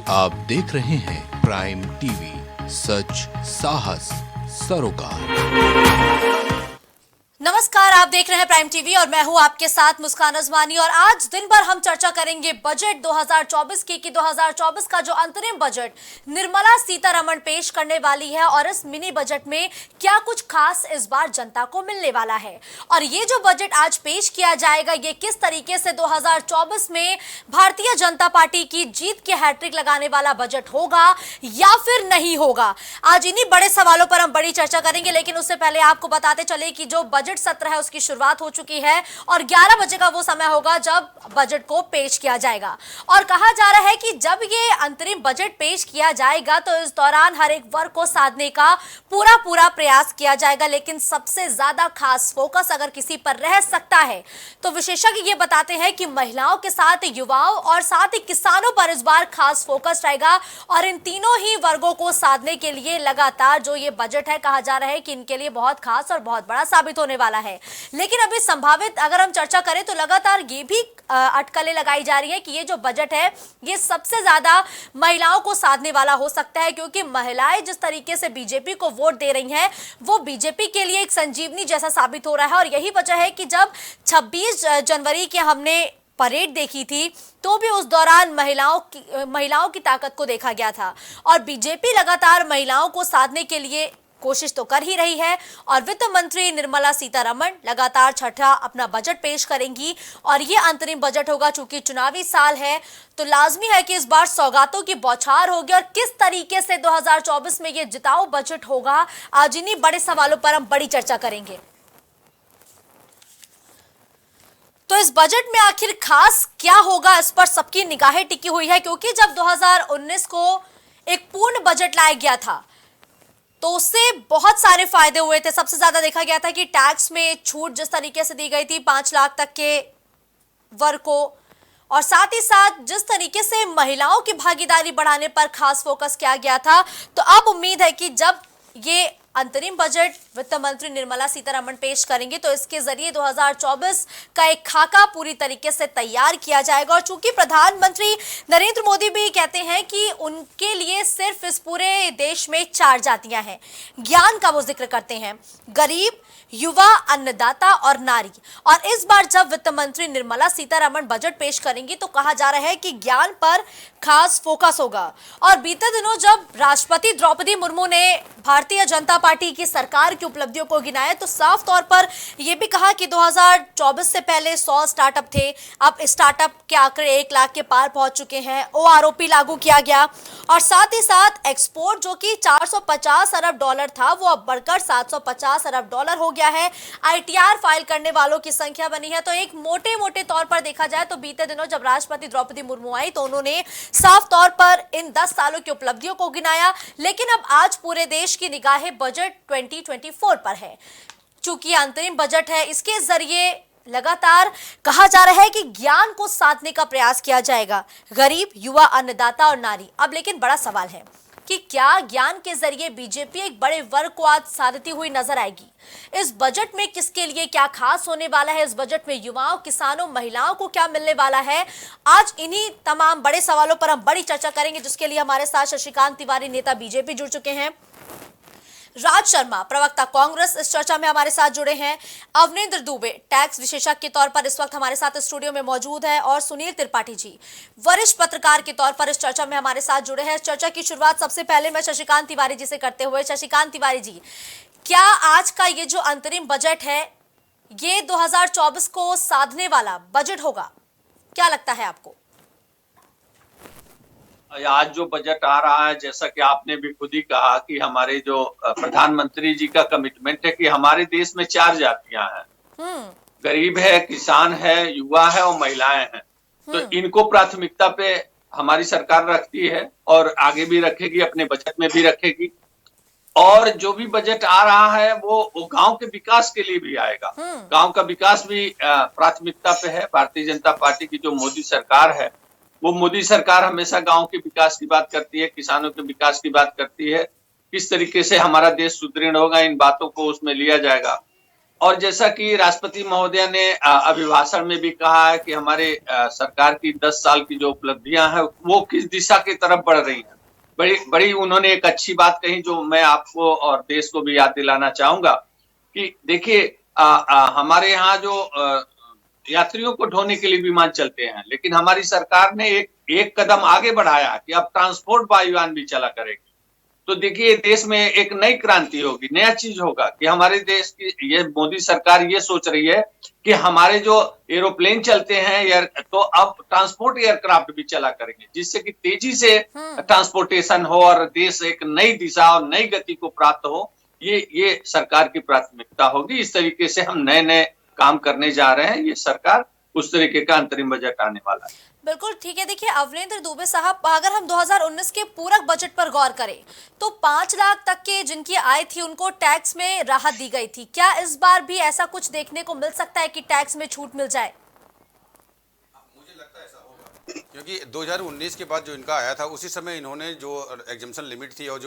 आप देख रहे हैं प्राइम टीवी, सच साहस सरोकार। नमस्कार, आप देख रहे हैं प्राइम टीवी और मैं हूं आपके साथ मुस्कान अजमानी। और आज दिन भर हम चर्चा करेंगे बजट 2024 की कि 2024 का जो अंतरिम बजट निर्मला सीतारमण पेश करने वाली है और इस मिनी बजट में क्या कुछ खास इस बार जनता को मिलने वाला है। और ये जो बजट आज पेश किया जाएगा ये किस तरीके से 2024 में भारतीय जनता पार्टी की जीत की हैट्रिक लगाने वाला बजट होगा या फिर नहीं होगा। आज इन्हीं बड़े सवालों पर हम बड़ी चर्चा करेंगे, लेकिन उससे पहले आपको बताते चले कि जो बजट सत्र है उसकी शुरुआत हो चुकी है और 11 बजे का वो समय होगा जब बजट को पेश किया जाएगा। और कहा जा रहा है कि जब ये अंतरिम बजट पेश किया जाएगा तो इस दौरान हर एक वर्ग को साधने का पूरा प्रयास किया जाएगा, लेकिन सबसे ज्यादा खास फोकस अगर किसी पर रह सकता है तो विशेषज्ञ ये बताते हैं कि महिलाओं के साथ युवाओं और साथ ही किसानों पर इस बार खास फोकस रहेगा। और इन तीनों ही वर्गों को साधने के लिए लगातार जो ये बजट है कहा जा रहा है कि इनके लिए बहुत खास और बहुत बड़ा साबित होने वाला है। लेकिन अभी संभावित अगर हम चर्चा करें तो लगातार ये भी अटकलें लगाई जा रही है कि ये जो बजट है ये सबसे ज्यादा महिलाओं को साधने वाला हो सकता है, क्योंकि महिलाएं जिस तरीके से बीजेपी को वोट दे रही हैं वो बीजेपी के लिए एक संजीवनी जैसा साबित हो रहा है। और यही वजह है कि जब 26 जनवरी के हमने परेड देखी थी तो भी उस दौरान महिलाओं की ताकत को देखा गया था। और बीजेपी लगातार महिलाओं को साधने के लिए कोशिश तो कर ही रही है और वित्त मंत्री निर्मला सीतारमण लगातार छठा अपना बजट पेश करेंगी और ये अंतरिम बजट होगा। चूंकि चुनावी साल है तो लाजमी है कि इस बार सौगातों की बौछार होगी और किस तरीके से 2024 में ये जिताऊ बजट होगा, आज इन्हीं बड़े सवालों पर हम बड़ी चर्चा करेंगे। तो इस बजट में आखिर खास क्या होगा, इस पर सबकी निगाहें टिकी हुई है, क्योंकि जब 2019 को एक पूर्ण बजट लाया गया था तो उससे बहुत सारे फायदे हुए थे। सबसे ज्यादा देखा गया था कि टैक्स में छूट जिस तरीके से दी गई थी 5 लाख तक के वर्ग को, और साथ ही साथ जिस तरीके से महिलाओं की भागीदारी बढ़ाने पर खास फोकस किया गया था। तो अब उम्मीद है कि जब ये अंतरिम बजट वित्त मंत्री निर्मला सीतारमण पेश करेंगे तो इसके जरिए 2024 का एक खाका पूरी तरीके से तैयार किया जाएगा। और चूंकि प्रधानमंत्री नरेंद्र मोदी भी कहते हैं कि उनके लिए सिर्फ इस पूरे देश में 4 जातियां हैं, ज्ञान का वो जिक्र करते हैं, गरीब, युवा, अन्नदाता और नारी। और इस बार जब वित्त मंत्री निर्मला सीतारमण बजट पेश करेंगी तो कहा जा रहा है कि ज्ञान पर खास फोकस होगा। और बीते दिनों जब राष्ट्रपति द्रौपदी मुर्मू ने भारतीय जनता पार्टी की सरकार की उपलब्धियों को गिनाया तो साफ तौर पर यह भी कहा कि 2024 से पहले 100 स्टार्टअप थे, अब स्टार्टअप के आंकड़े 1 लाख के पार पहुंच चुके हैं, ओआरओपी लागू किया गया और साथ ही साथ एक्सपोर्ट जो कि 450 अरब डॉलर था वो अब बढ़कर 750 अरब डॉलर हो गया है। आईटीआर फाइल करने वालों की संख्या बनी है। तो एक मोटे तौर पर देखा जाए तो बीते दिनों जब राष्ट्रपति द्रौपदी मुर्मू आई तो उन्होंने साफ तौर पर इन 10 सालों की उपलब्धियों को गिनाया। लेकिन अब आज पूरे देश की निगाहें बजट 2024 पर है। चूंकि अंतरिम बजट है, इसके जरिए लगातार कहा जा रहा है कि ज्ञान को साधने का प्रयास किया जाएगा, गरीब, युवा, अन्नदाता और नारी। अब लेकिन बड़ा सवाल है कि क्या ज्ञान के जरिए बीजेपी एक बड़े वर्ग को आज साधती हुई नजर आएगी। इस बजट में किसके लिए क्या खास होने वाला है, इस बजट में युवाओं, किसानों, महिलाओं को क्या मिलने वाला है, आज इन्हीं तमाम बड़े सवालों पर हम बड़ी चर्चा करेंगे, जिसके लिए हमारे साथ शशिकांत तिवारी नेता बीजेपी जुड़ चुके हैं, राज शर्मा प्रवक्ता कांग्रेस इस चर्चा में हमारे साथ जुड़े हैं, अवनिंद्र दुबे टैक्स विशेषज्ञ के तौर पर इस वक्त हमारे साथ स्टूडियो में मौजूद है और सुनील त्रिपाठी जी वरिष्ठ पत्रकार के तौर पर इस चर्चा में हमारे साथ जुड़े हैं। चर्चा की शुरुआत सबसे पहले मैं शशिकांत तिवारी जी से करते हुए, शशिकांत तिवारी जी, क्या आज का ये जो अंतरिम बजट है ये 2024 को साधने वाला बजट होगा, क्या लगता है आपको? आज जो बजट आ रहा है, जैसा कि आपने भी खुद ही कहा कि हमारे जो प्रधानमंत्री जी का कमिटमेंट है कि हमारे देश में 4 जातियां हैं, गरीब है, किसान है, युवा है और महिलाएं हैं। तो इनको प्राथमिकता पे हमारी सरकार रखती है और आगे भी रखेगी, अपने बजट में भी रखेगी। और जो भी बजट आ रहा है वो गांव के विकास के लिए भी आएगा। गांव का विकास भी प्राथमिकता पे है। भारतीय जनता पार्टी की जो मोदी सरकार है वो मोदी सरकार हमेशा गांव के विकास की बात करती है, किसानों के विकास की बात करती है, किस तरीके से हमारा देश सुदृढ़ होगा, इन बातों को उसमें लिया जाएगा। और जैसा कि राष्ट्रपति महोदय ने अभिभाषण में भी कहा है कि हमारे सरकार की 10 साल की जो उपलब्धियां हैं वो किस दिशा की तरफ बढ़ रही हैं। बड़ी बड़ी उन्होंने एक अच्छी बात कही जो मैं आपको और देश को भी याद दिलाना चाहूंगा कि देखिए हमारे यहाँ जो यात्रियों को ढोने के लिए विमान चलते हैं, लेकिन हमारी सरकार ने एक कदम आगे बढ़ाया कि अब ट्रांसपोर्ट वायुयान भी चला करेगी। तो देखिए देश में एक नई क्रांति होगी, नया चीज होगा कि हमारे देश की ये मोदी सरकार ये सोच रही है कि हमारे जो एरोप्लेन चलते हैं तो अब ट्रांसपोर्ट एयरक्राफ्ट भी चला करेंगे, जिससे कि तेजी से ट्रांसपोर्टेशन हो और देश एक नई दिशा और नई गति को प्राप्त हो। ये सरकार की प्राथमिकता होगी। इस तरीके से हम नए नए काम करने जा रहे हैं। ये सरकार उस तरीके का अंतरिम बजट आने वाला है। बिल्कुल ठीक है। देखिए अवनेंद्र दुबे साहब, अगर हम 2019 के पूरक बजट पर गौर करें तो 5 लाख तक के जिनकी आय थी उनको टैक्स में राहत दी गई थी। क्या इस बार भी ऐसा कुछ देखने को मिल सकता है कि टैक्स में छूट मिल जाए? मुझे लगता है ऐसा होगा, क्योंकि 2019 के बाद जो इनका आया था उसी समय इन्होंने जो एग्जम्पशन लिमिट थी और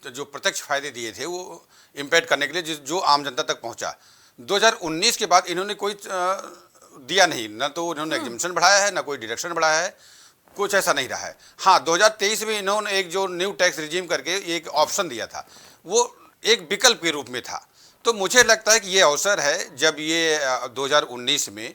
जो प्रत्यक्ष फायदे दिए थे वो इम्पैक्ट करने के लिए जो आम जनता तक पहुंचा। 2019 के बाद इन्होंने कोई दिया नहीं, न तो इन्होंने एग्जम्पशन बढ़ाया है, न कोई डिडक्शन बढ़ाया है, कुछ ऐसा नहीं रहा है। हाँ, 2023 में इन्होंने एक जो न्यू टैक्स रिजीम करके एक ऑप्शन दिया था, वो एक विकल्प के रूप में था। तो मुझे लगता है कि ये अवसर है जब ये 2019 में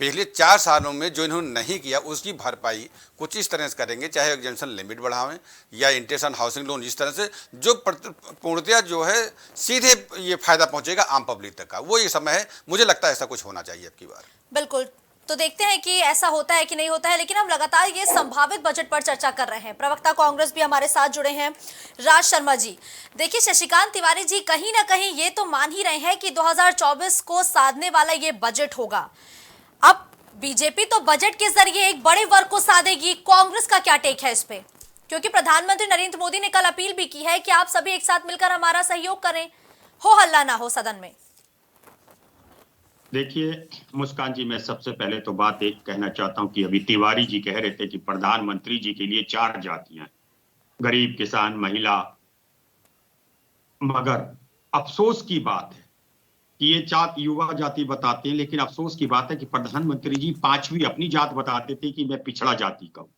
पिछले 4 सालों में जो इन्होंने नहीं किया उसकी भरपाई कुछ इस तरह से करेंगे, चाहे एग्जम्पशन लिमिट बढ़ावें या इंटेंशन हाउसिंग लोन, इस तरह से जो पूर्णतया जो है सीधे ये फायदा पहुंचेगा आम पब्लिक तक का। वो ये समय है, मुझे लगता है ऐसा कुछ होना चाहिए अब की बार। बिल्कुल, तो देखते हैं कि ऐसा होता है कि नहीं होता है। लेकिन हम लगातार ये संभावित बजट पर चर्चा कर रहे हैं। प्रवक्ता कांग्रेस भी हमारे साथ जुड़े हैं, राज शर्मा जी। देखिए शशिकांत तिवारी जी कहीं ना कहीं ये तो मान ही रहे हैं कि 2024 को साधने वाला ये बजट होगा। अब बीजेपी तो बजट के जरिए एक बड़े वर्ग को साधेगी, कांग्रेस का क्या टेक है इस पे? क्योंकि प्रधानमंत्री नरेंद्र मोदी ने कल अपील भी की है कि आप सभी एक साथ मिलकर हमारा सहयोग करें, हो हल्ला ना हो सदन में। देखिए मुस्कान जी, मैं सबसे पहले तो बात एक कहना चाहता हूं कि अभी तिवारी जी कह रहे थे कि प्रधानमंत्री जी के लिए 4 जातियां, गरीब, किसान, महिला, मगर अफसोस की बात है कि ये जात युवा जाति बताते हैं, लेकिन अफसोस की बात है कि प्रधानमंत्री जी 5वीं अपनी जात बताते थे कि मैं पिछड़ा जाति का हूं।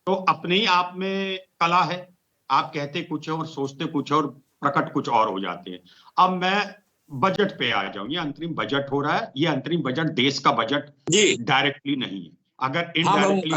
तो अपने ही आप में कला है, आप कहते कुछ है और सोचते कुछ और प्रकट कुछ और हो जाते हैं। अब मैं बजट पे आ जाऊं। ये अंतरिम बजट हो रहा है, ये अंतरिम बजट देश का बजट डायरेक्टली नहीं है। अगर इनडायरेक्टली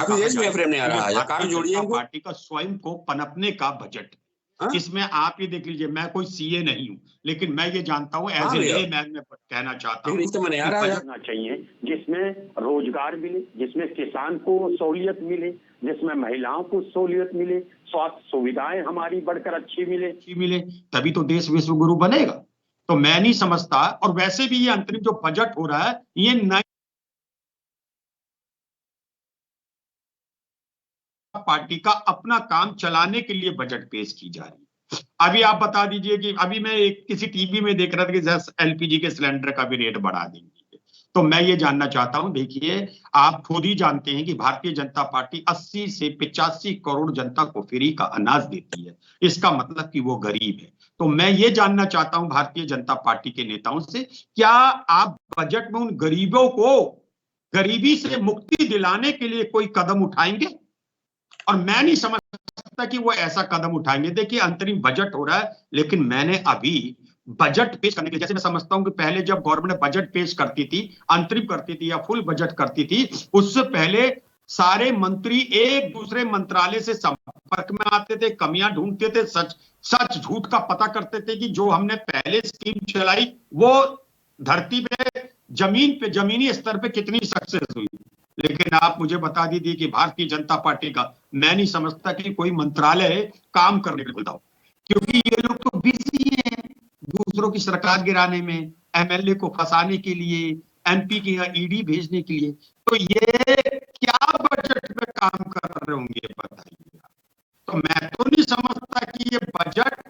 पार्टी का स्वयं को पनपने का बजट। इसमें आप ये देख लीजिए, मैं कोई सीए नहीं हूं, लेकिन मैं ये जानता हूं एज ए लेमैन में कहना चाहता हूं बजट चाहिए जिसमें रोजगार मिले, जिसमें किसान को सहूलियत मिले, जिसमें महिलाओं को सहूलियत मिले, स्वास्थ्य सुविधाएं हमारी बढ़कर अच्छी मिले, तभी तो देश विश्व गुरु बनेगा। तो मैं नहीं समझता। और वैसे भी ये अंतरिम जो बजट हो रहा है, ये नई पार्टी का अपना काम चलाने के लिए बजट पेश की जा रही है। अभी आप बता दीजिए कि अभी मैं किसी टीवी में देख रहा था कि एलपीजी के सिलेंडर का भी रेट बढ़ा देंगे। तो मैं ये जानना चाहता हूं, देखिए आप खुद ही जानते हैं कि भारतीय जनता पार्टी 80 से 85 करोड़ जनता को फ्री का अनाज देती है। इसका मतलब कि वो गरीब है। तो मैं ये जानना चाहता हूं भारतीय जनता पार्टी के नेताओं से, क्या आप बजट में उन गरीबों को गरीबी से मुक्ति दिलाने के लिए कोई कदम उठाएंगे? और मैं नहीं समझ सकता कि वो ऐसा कदम उठाएंगे। देखिए अंतरिम बजट हो रहा है, लेकिन मैंने अभी बजट पेश करने के लिए, जैसे मैं समझता हूं कि पहले जब गवर्नमेंट बजट पेश करती थी, अंतरिम करती थी या फुल बजट करती थी, उससे पहले सारे मंत्री एक दूसरे मंत्रालय से संपर्क में आते थे, कमियां ढूंढते थे, सच झूठ का पता करते थे कि जो हमने पहले स्कीम चलाई वो धरती पे जमीनी स्तर पे कितनी सक्सेस हुई। लेकिन आप मुझे बता दीजिए कि भारतीय जनता पार्टी का मैं नहीं समझता कि कोई मंत्रालय काम करने के लिए बोलता हो, क्योंकि ये लोग तो बिजी हैं दूसरों की सरकार गिराने में, एमएलए को फंसाने के लिए, एमपी के यहाँ ईडी भेजने के लिए। तो ये क्या बजट में काम कर रहे होंगे बताइए। तो मैं तो नहीं समझता कि ये बजट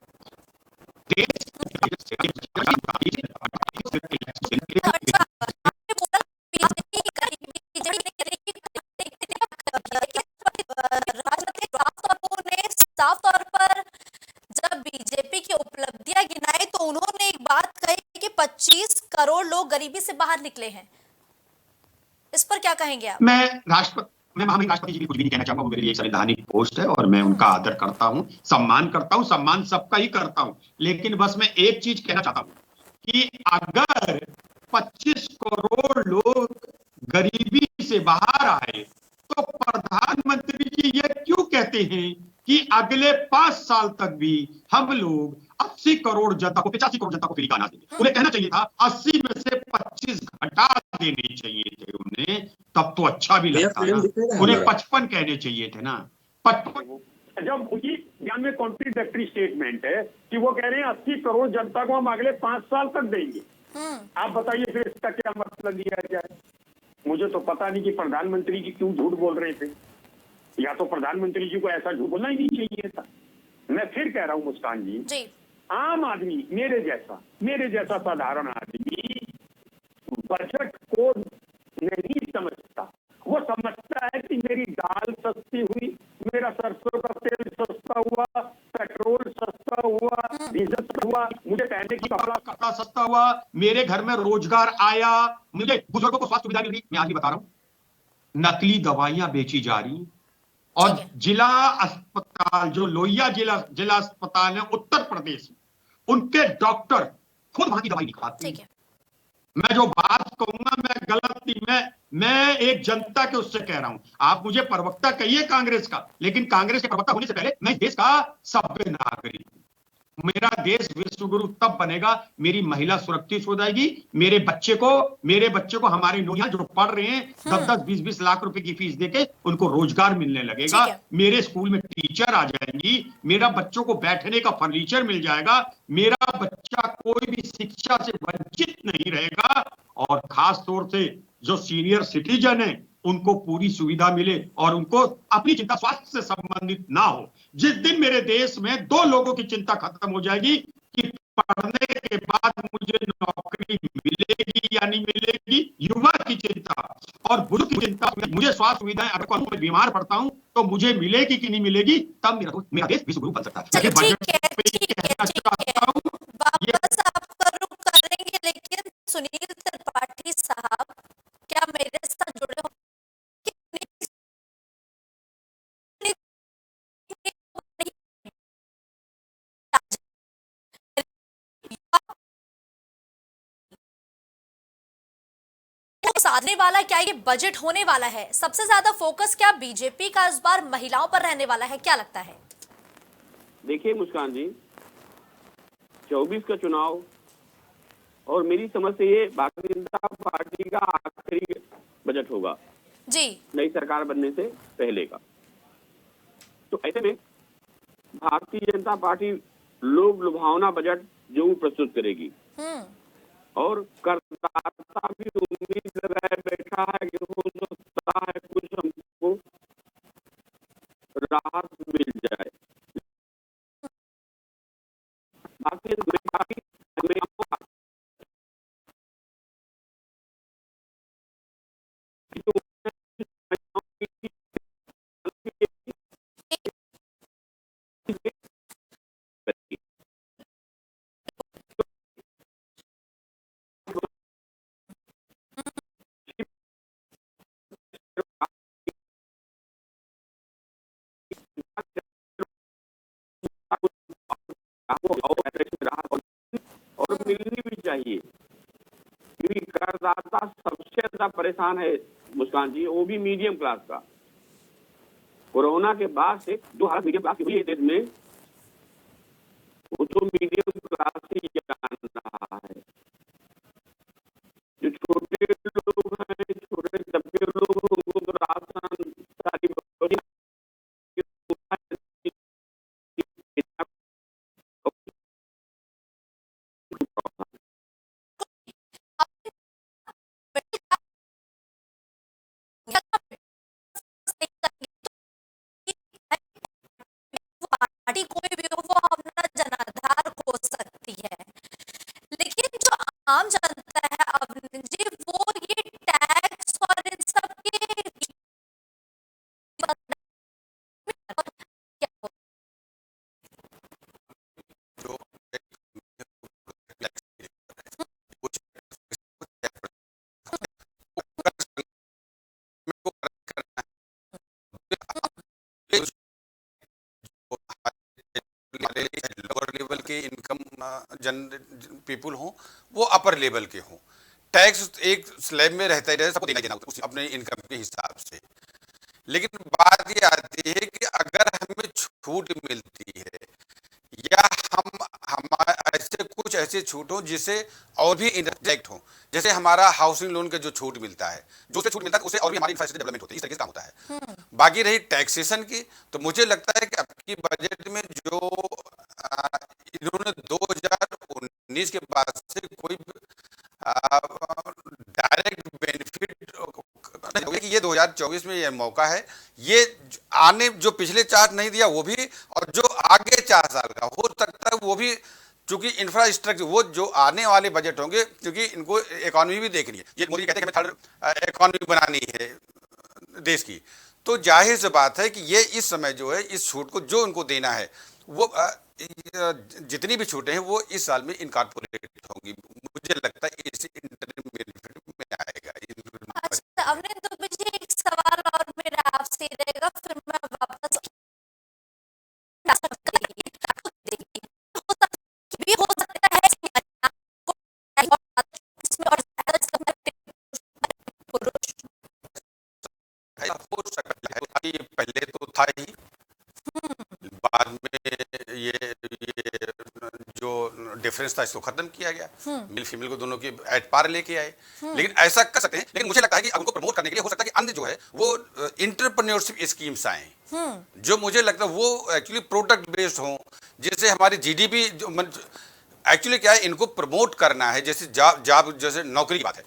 देश साफ तौर पर जब बीजेपी की उपलब्धियां गिनाई तो उन्होंने एक बात कही कि 25 करोड़ गरीबी से बाहर निकले हैं। इस पर क्या कहेंगे आप? मैं महामहिम राष्ट्रपति जी की कुछ भी नहीं कहना चाहूंगा। वो मेरे लिए एक संवैधानिक पोस्ट है और मैं उनका आदर करता हूं, सम्मान करता हूं, सम्मान सबका ही करता हूं। लेकिन बस मैं एक चीज कहना चाहता हूं कि अगर 25 करोड़ लोग गरीबी से बाहर आए तो प्रधानमंत्री जी ये क्यों कहते हैं कि अगले 5 साल तक भी हम लोग 80 करोड़ जनता को, 85 करोड़ जनता को फ्री का अनाज देंगे? उन्हें कहना चाहिए था 80 में से 25 घटा देने चाहिए थे उन्हें, तब तो अच्छा भी लगता ना। उन्हें 55 कहने चाहिए थे ना, 55। जब उनकी बयान में कॉन्ट्रडिक्टरी स्टेटमेंट है कि वो कह रहे हैं 80 करोड़ जनता को हम अगले 5 साल तक देंगे। आप बताइए फिर इसका क्या मतलब लिया जाए? मुझे तो पता नहीं कि प्रधानमंत्री जी क्यों झूठ बोल रहे थे, या तो प्रधानमंत्री जी को ऐसा झूठ बोलना ही नहीं चाहिए था। मैं फिर कह रहा हूं मुस्कान जी, आम आदमी मेरे जैसा साधारण आदमी बजट को नहीं समझता। वो समझता है कि मेरी दाल सस्ती हुई, मेरा सरसों का तेल सस्ता हुआ, पेट्रोल सस्ता हुआ, डीजल सस्ता हुआ, मुझे पहनने की कपड़ा सस्ता हुआ, मेरे घर में रोजगार आया, मुझे बुजुर्गों को स्वास्थ्य सुविधा मिल रही। मैं आज भी बता रहा हूं, नकली दवाइयां बेची जा रही और जिला अस्पताल, जो लोहिया जिला अस्पताल है उत्तर प्रदेश में, उनके डॉक्टर खुद वहां की दवाई नहीं खाते। मैं जो बात कहूंगा मैं गलत नहीं, मैं एक जनता के उससे कह रहा हूं। आप मुझे प्रवक्ता कहिए कांग्रेस का, लेकिन कांग्रेस के प्रवक्ता होने से पहले मैं इस देश का सभ्य नागरिक हूं। मेरा देश विश्व गुरु तब बनेगा मेरी महिला सुरक्षित हो जाएगी, मेरे बच्चे को हमारे नौजवान जो पढ़ रहे हैं 10-10, 20-20 लाख रुपए की फीस देके उनको रोजगार मिलने लगेगा, मेरे स्कूल में टीचर आ जाएंगी, मेरा बच्चों को बैठने का फर्नीचर मिल जाएगा, मेरा बच्चा कोई भी शिक्षा से वंचित नहीं रहेगा। और खास तौर से जो सीनियर सिटीजन है उनको पूरी सुविधा मिले और उनको अपनी चिंता स्वास्थ्य से संबंधित ना हो। जिस दिन मेरे देश में 2 लोगों की चिंता खत्म हो जाएगी कि पढ़ने के बाद मुझे नौकरी मिलेगी या नहीं मिलेगी, युवा की चिंता और बुजुर्ग की चिंता, मुझे स्वास्थ्य सुविधाएं, अगर मैं बीमार पड़ता हूं तो मुझे मिलेगी कि नहीं मिलेगी, तब मेरा देश विश्व गुरु बन सकता है। वापस आपका रुख करेंगे, लेकिन सुनील त्रिपाठी साहब क्या मेरे साथ जुड़े हो? साधने वाला क्या ये बजट होने वाला है? सबसे ज्यादा फोकस क्या बीजेपी का इस बार महिलाओं पर रहने वाला है, क्या लगता है? देखिए मुस्कान जी, 24 का चुनाव और मेरी समझ से ये भारतीय जनता पार्टी का आखिरी बजट होगा जी, नई सरकार बनने से पहले का। तो ऐसे में भारतीय जनता पार्टी लोक लुभावना बजट जो प्रस्तुत करेगी और करदाता भी उम्मीद लगाए बैठा है कि हो सकता है कुछ हमको राहत मिल जाए। भारतीय जनता पार्टी और मिलनी भी चाहिए, क्योंकि करदाता सबसे ज्यादा परेशान है मुस्कान जी, वो भी मीडियम क्लास का। कोरोना के बाद से जो हालत मीडियम क्लास की हुई है देश में, वो तो मीडियम क्लास ही जान रहा है। जो छोटे लोग हैं, छोटे तबके लोग, उनको तो राशन सारी पार्टी कोई भी हो वो अपना जनाधार खो सकती है, लेकिन जो आम जनता है अवनीश जी, वो जन पीपुल हों वो अपर लेवल के हों। टैक्स एक स्लैब में रहता ही रहता, सबको देना ही देना अपने इनकम के हिसाब से। लेकिन बात ये आती है कि अगर हमें छूट मिलती है या हमारे ऐसे कुछ ऐसे छूट हो जिससे और भी इंटरेक्ट हो, जैसे हमारा हाउसिंग लोन का जो छूट मिलता है, जो उससे छूट मिलता है उससे और भी हमारी इंफ्रास्ट्रक्चर डेवलपमेंट होती है, इस तरीके से काम होता है। बाकी रही टैक्सेशन की, तो मुझे लगता है कि आपकी बजट में जो इन्होंने 2019 के बाद से कोई डायरेक्ट बेनिफिट कि ये 2024 में ये मौका है, ये आने जो पिछले 4 नहीं दिया वो भी, और जो आगे 4 साल का हो सकता है वो भी, चूंकि इंफ्रास्ट्रक्चर वो जो आने वाले बजट होंगे, क्योंकि इनको इकोनॉमी भी देखनी है। ये मोदी कहते हैं कि हमें थर्ड इकोनॉमी बनानी है देश की, तो जाहिर सी बात है कि ये इस समय जो है इस छूट को जो उनको देना है वो जितनी भी छूटें हैं वो इस साल में इनकॉर्पोरेट होंगी। मुझे लगता है इसी इंटरम बेनिफिट में आएगा। अच्छा, अमरिंदर दुबे जी, एक सवाल और मेरा आपसे रहेगा, फिर मैं वापस भी हो सकता है इसमें और हो सकता है, ये पहले तो था ही, बाद में ये जो डिफरेंस था इसको खत्म किया गया, मेल फीमेल को दोनों की एट पार लेके आए। लेकिन ऐसा कर सकते हैं, लेकिन मुझे लगता है कि उनको प्रमोट करने के लिए हो सकता है कि अन्य जो है वो एंटरप्रेन्योरशिप स्कीम्स आए, जो मुझे लगता है वो एक्चुअली प्रोडक्ट बेस्ड हो, जिससे हमारी जीडीपी एक्चुअली क्या है, इनको प्रमोट करना है। जैसे जॉब जैसे नौकरी की बात है,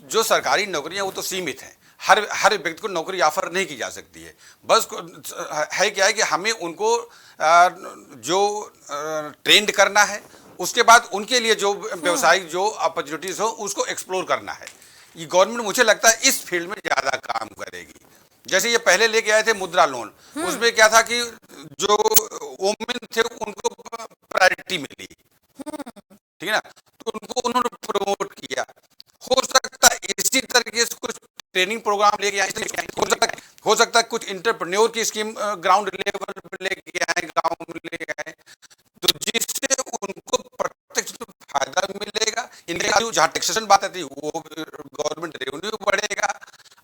जो सरकारी नौकरियां वो तो सीमित हैं, हर व्यक्ति को नौकरी ऑफर नहीं की जा सकती है। बस है क्या है कि हमें उनको जो ट्रेंड करना है, उसके बाद उनके लिए जो व्यवसायिक जो अपॉर्चुनिटीज हो उसको एक्सप्लोर करना है। ये गवर्नमेंट मुझे लगता है इस फील्ड में ज्यादा काम करेगी। जैसे ये पहले लेके आए थे मुद्रा लोन, उसमें क्या था कि जो वोमेन थे उनको प्रायोरिटी मिली, ठीक है ना, तो उनको उन्होंने प्रमोट किया। हो सकता है इसी तरीके से कुछ ट्रेनिंग प्रोग्राम लेके आए, हो सकता है कुछ इंटरप्रेन्योर की स्कीम ग्राउंड लेवल पे लेके आए, गांव में लेके आए, तो जिससे उनको प्रत्यक्ष फायदा मिलेगा। इनका जहाँ टैक्सेशन बात आती है वो गवर्नमेंट रेवेन्यू बढ़ेगा,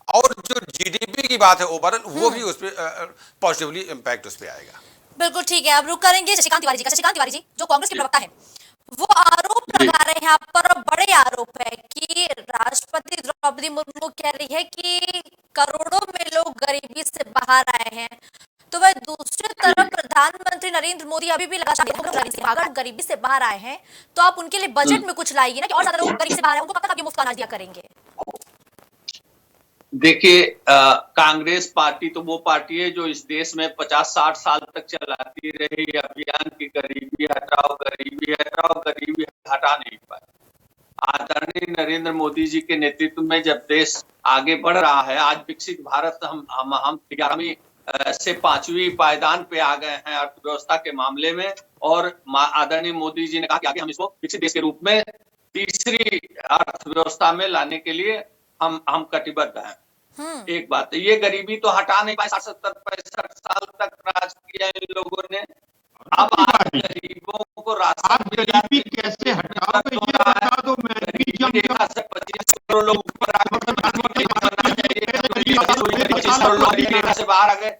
और जो जीडीपी की बात है ओवरऑल वो भी उस पर पॉजिटिवली इम्पैक्ट उस पर आएगा। बिल्कुल ठीक है, अब रुक करेंगे शशिकांत तिवारी जी का। शशिकांत तिवारी जी जो कांग्रेस के प्रवक्ता है, वो आरोप लगा रहे हैं यहाँ पर, और बड़े आरोप है कि राष्ट्रपति द्रौपदी मुर्मू कह रही है कि करोड़ों में लोग गरीबी से बाहर आए हैं, तो वह दूसरी तरफ प्रधानमंत्री नरेंद्र मोदी अभी भी लगातार अगर गरीबी से बाहर आए हैं तो आप उनके लिए बजट में कुछ लाएगी ना, कि और ज्यादा लोग गरीबी से बाहर आए, उनको कब तक आप ये मुफ्त अनाज दिया करेंगे? देखिए, कांग्रेस पार्टी तो वो पार्टी है जो इस देश में 50-60 साल तक चलाती रही अभियान की गरीबी हटाओ, गरीबी हटाओ, गरीबी हटा नहीं पाए। आदरणीय नरेंद्र मोदी जी के नेतृत्व में जब देश आगे बढ़ रहा है, आज विकसित भारत हम 11वीं से 5वीं पायदान पे आ गए हैं अर्थव्यवस्था के मामले में, और आदरणीय मोदी जी ने कहा कि आगे हम इसको विकसित देश के रूप में तीसरी अर्थव्यवस्था में लाने के लिए हम कटिबद्ध हैं। एक बात है, ये गरीबी तो हटा नहीं पाए, 60-70-65 साल तक राज किया इन लोगों ने। अब आज गरीबों को राशन, आप गरीबी कैसे हटाओगे ये बता दो। मैं भी रेखा से 25 करोड़ लोग ऊपर आ गए, 25 करोड़ लोग रेखा से बाहर आ गए।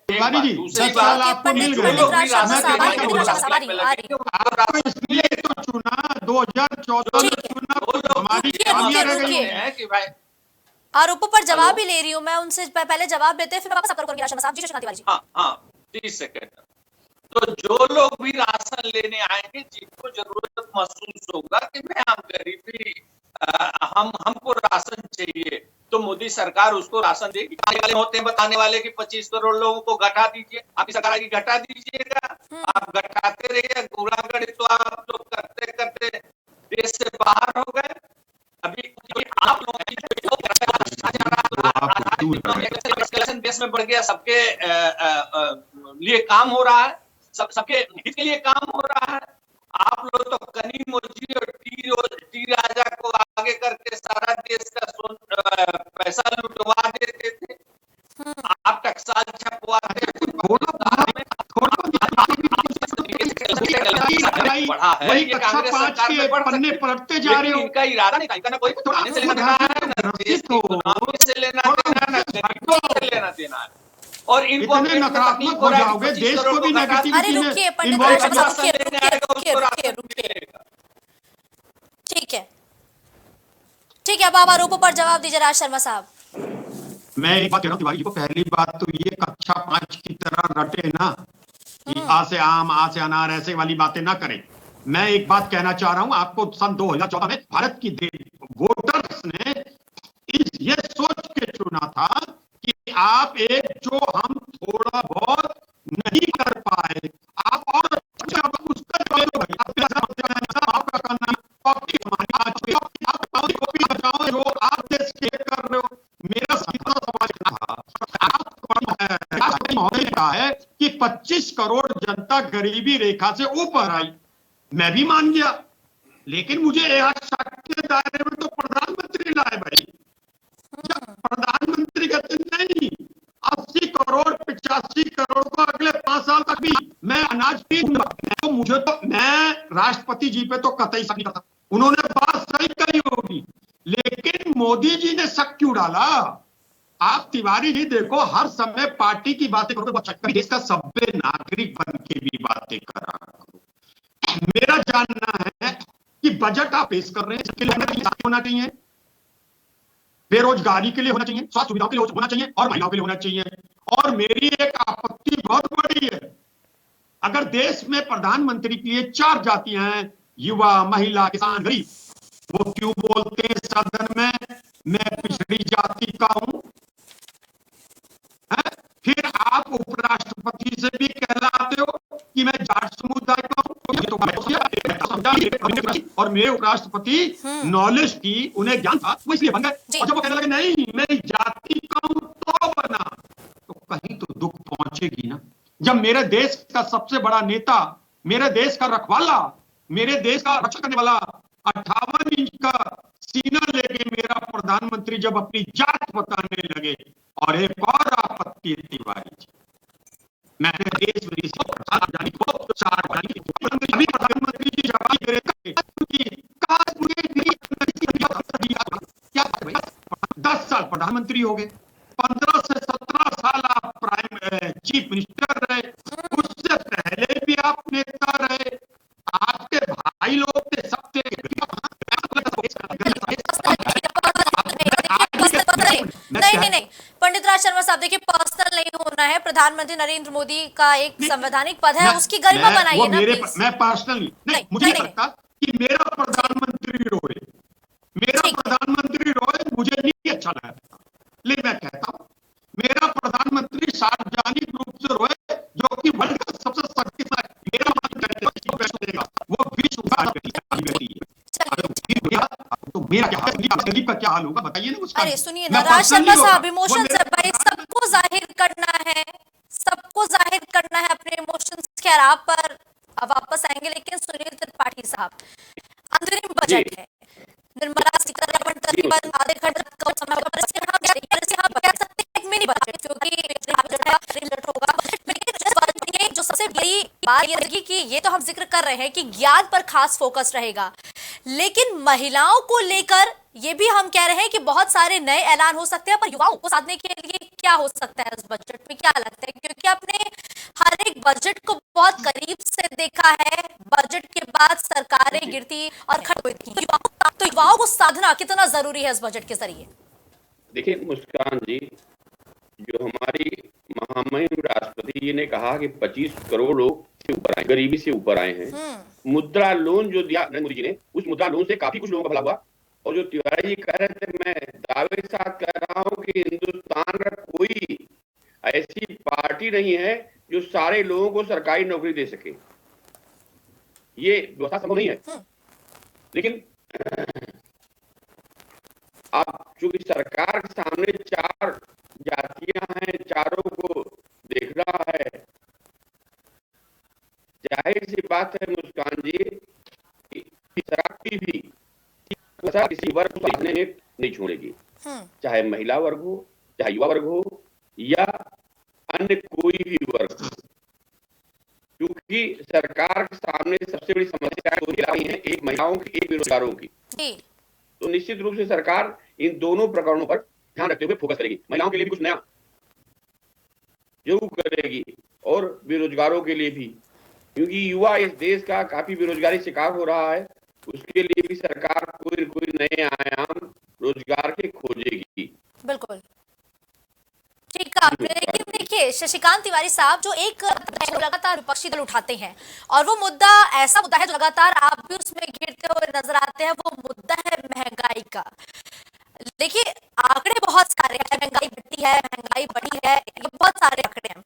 दूसरी बात, आपको मिल गए, आपको इसलिए तो चुना 2014 में चुना, हमारी खामियां रह गई है कि भाई आरोपों पर जवाब भी ले रही हूँ मैं, उनसे पहले जवाब देते हैं फिर वापस आपको करूंगी। शर्मा साहब जी, शशिकांत तिवारी जी। हाँ 30 सेकंड। तो जो लोग भी राशन लेने आएंगे, जिनको जरूरत महसूस होगा कि मैं हम गरीबी हमको राशन चाहिए, तो मोदी सरकार उसको राशन देगी। वाले होते हैं बताने वाले कि 25 करोड़ लोगों को घटा दीजिए, आपकी सरकार आएगी घटा दीजिएगा, आप घटाते रहिए। गुड़ागढ़ तो आप लोग करते करते देश से बाहर हो गए। अभी आप लोग देश में बढ़ गया, सबके लिए काम हो रहा है, सबके हित के लिए काम हो रहा है। आप लोग तो कनी मोजी और टी राजा को आगे करके सारा देश का पैसा लुटवा देते थे। आप टकसाल छपवाते बढ़ा है, ये कांग्रेस सरकार के में बढ़ पन्ने सकती। पलटते जा रहे लेकिन हो। इनका इरादा नहीं था, इनका ना कोई चुनाव से लेना देना है, ना देश की इकोनॉमी से लेना देना है, ना गरीबों से लेना देना है। और इनको अब इतने पेट में नकारात्मक तकलीफ हो रहा है कि जाओगे, 25 देश करोड़ को भी घटा दिया। अरे नेगेटिविटी में रुकिए पंडित इन्वॉल्व राज शर्मा राशन साहब, लेने आएगा, उसको राशन रुकिए। मिलेगा। ठीक है, ठीक है, अब आप आरोपों पर जवाब दीजिए राज शर्मा साहब। मैं एक बात कह रहा हूँ तिवारी जी को, पहली बात तो ये कक्षा 5 की तरह रटे ना कि आ से आम, आ से अनार, ऐसे वाली बातें ना करें। मैं एक बात कहना चाह रहा हूं आपको, सन 2014 में भारत की वोटर्स ने ये सोच के चुना था कि आप एक जो हम थोड़ा बहुत नहीं कर पाए, आप और उसका आपका करना कॉपी कॉपी बचाओ जो आप देश के कर रहे हो। मेरा सीधा सवाल था, महोदय ने कहा है कि 25 करोड़ जनता गरीबी रेखा से ऊपर आई, मैं भी मान गया, लेकिन मुझे यह शक के दायरे में तो प्रधानमंत्री लाए भाई। जब प्रधानमंत्री कहते नहीं 80 करोड़ 85 करोड़ को अगले 5 साल तक भी मैं अनाज भी दूंगा, तो मुझे तो, मैं राष्ट्रपति जी पे तो कतई शक नहीं करता, उन्होंने बात सही कही होगी, लेकिन मोदी जी ने शक क्यों डाला? आप तिवारी जी देखो, हर समय पार्टी की बातें करोगे, बहुत अच्छा, देश का सभ्य नागरिक बन के भी बातें करा करो। मेरा जानना है कि बजट आप पेश कर रहे हैं, इसके लिए होना चाहिए, बेरोजगारी के लिए होना चाहिए, स्वास्थ्य सुविधाओं के लिए होना चाहिए, और महिलाओं के लिए होना चाहिए। और मेरी एक आपत्ति बहुत बड़ी है, अगर देश में प्रधानमंत्री की ये 4 जातियां हैं, युवा, महिला, किसान, गरीब, वो क्यों बोलते हैं सदन में मैं पिछड़ी जाति का हूं? फिर आप उपराष्ट्रपति से भी कहलाते हो कि मैं जाट समुदाय का हूं, और मेरे उपराष्ट्रपति नॉलेज की उन्हें ज्ञान था, वो इसलिए बन गए। और जब वो कहने लगे नहीं मैं जाति का हूं तो बना, तो कहीं तो दुख पहुंचेगी ना। जब मेरे देश का सबसे बड़ा नेता, मेरे देश का रखवाला, मेरे देश का रक्षा करने वाला 58 इंच का सीना लेके मेरा प्रधानमंत्री जब अपनी जात बताने लगे, और एक और आपत्ति तिवारी जी, मैं देश विदेश अभी प्रधानमंत्री जी जवाब दे रहे थे क्या 10 साल प्रधानमंत्री हो गए, 15 से 17 साल आप प्राइम चीफ मिनिस्टर रहे, उससे पहले भी आप नेता रहे, आपके भाई लोग थे, सब थे। नहीं, पंडित राज शर्मा साहब देखिए, पर्सनल नहीं होना है, प्रधानमंत्री नरेंद्र मोदी का एक संवैधानिक पद है, उसकी गरिमा बनाइए ना प्लीज। मैं पर्सनल नहीं, मुझे नहीं लगता कि मेरा प्रधानमंत्री रोए, मुझे नहीं अच्छा लगता, लेकिन मैं कहता हूं मेरा प्रधानमंत्री सार्वजनिक रूप से रोए, जो कि वर्ल्ड का सबसे शक्तिशाली, मेरा वो विश्व का व्यक्ति है, तो मेरा क्या हाल, गरीब का क्या हाल होगा बताइए ना उसका। अरे सुनिए ना राज शर्मा साहब, इमोशंस है भाई, सबको जाहिर करना है, सबको जाहिर करना है अपने इमोशंस। खैर आप पर अब वापस आएंगे, लेकिन सुनील त्रिपाठी साहब, अंतरिम बजट है, निर्मला सीतारमण तकरीबन आधे घंटे कम समय पर हम कह सकते हैं एक मिनी बजट, क्योंकि बजट होगा, लेकिन जो सबसे बड़ी बात ये रहेगी कि ये तो हम जिक्र कर रहे हैं कि ज्ञान पर खास फोकस रहेगा, लेकिन महिलाओं को लेकर ये भी हम कह रहे हैं कि बहुत सारे नए ऐलान हो सकते हैं, पर युवाओं को साधने के लिए क्या हो सकता है इस बजट में, क्या लगता है? क्योंकि आपने हर एक बजट को बहुत करीब से देखा है, बजट के बाद सरकारें गिरती और खड़ी हुई थी, तो युवाओं को साधना कितना जरूरी है इस बजट के जरिए? देखिए मुस्कान जी, जो हमारी महामहिम राष्ट्रपति जी ने कहा कि 25 करोड़ लोग से ऊपर आए, गरीबी से ऊपर आए हैं, मुद्रा लोन जो दिया नरेंद्र मोदी जी ने, उस मुद्रा लोन से काफी कुछ लोगों का भला हुआ। और जो तिवारी जी कह रहे थे, मैं दावे के साथ कह रहा हूं कि हिंदुस्तान का कोई ऐसी पार्टी नहीं है जो सारे लोगों को सरकारी नौकरी दे सके, ये व्यवस्था संभव नहीं है। लेकिन अब चूंकि सरकार के सामने 4 जातियां हैं, चारों को देखना है, जाहिर सी बात है मुस्कान जी, सरकार भी किसी वर्ग को साधने नहीं छोड़ेगी, चाहे महिला वर्ग हो, चाहे युवा वर्ग हो, या अन्य कोई भी वर्ग, क्योंकि सरकार के सामने सबसे बड़ी समस्या लगा रही हैं, एक महिलाओं की, एक बेरोजगारों की। जी तो निश्चित रूप से सरकार इन दोनों प्रकरणों पर ध्यान रखते हुए फोकस करेगी। महिलाओं के लिए भी कुछ नया जरूर करेगी और बेरोजगारों के लिए भी, क्योंकि युवा इस देश का काफी बेरोजगारी शिकार हो रहा है। उसके लिए भी सरकार कोई न कोई नए आयाम रोजगार के खोजेगी। बिल्कुल ठीक है आपने। लेकिन देखिए शशिकांत तिवारी साहब, जो एक लगातार विपक्षी दल उठाते हैं और वो मुद्दा ऐसा मुद्दा है जो लगातार आप भी उसमें घिरते हुए नजर आते हैं, वो मुद्दा है महंगाई का। देखिए आंकड़े बहुत सारे हैं, महंगाई बढ़ती है, महंगाई बढ़ी है, ये बहुत सारे आंकड़े हैं।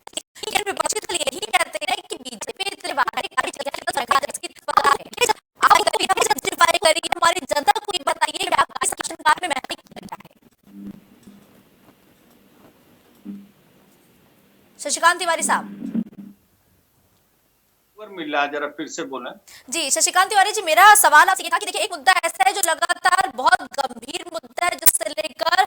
लेकिन विपक्षी दल यही कहते हैं कि बीजेपी इतनी महंगाई चली है तो सरकार इसकी पता है। आप जस्टिफाई करिए, हमारी जनता को ये बताइए कि आपका शासनकाल में महंगाई क्या है। शशिकांत तिवारी साहब मिल रहा है, जरा फिर से बोलें। जी शशिकांत तिवारी जी, मेरा सवाल आपसे ये था कि देखिए एक मुद्दा ऐसा है जो लगातार बहुत गंभीर मुद्दा है, जिससे लेकर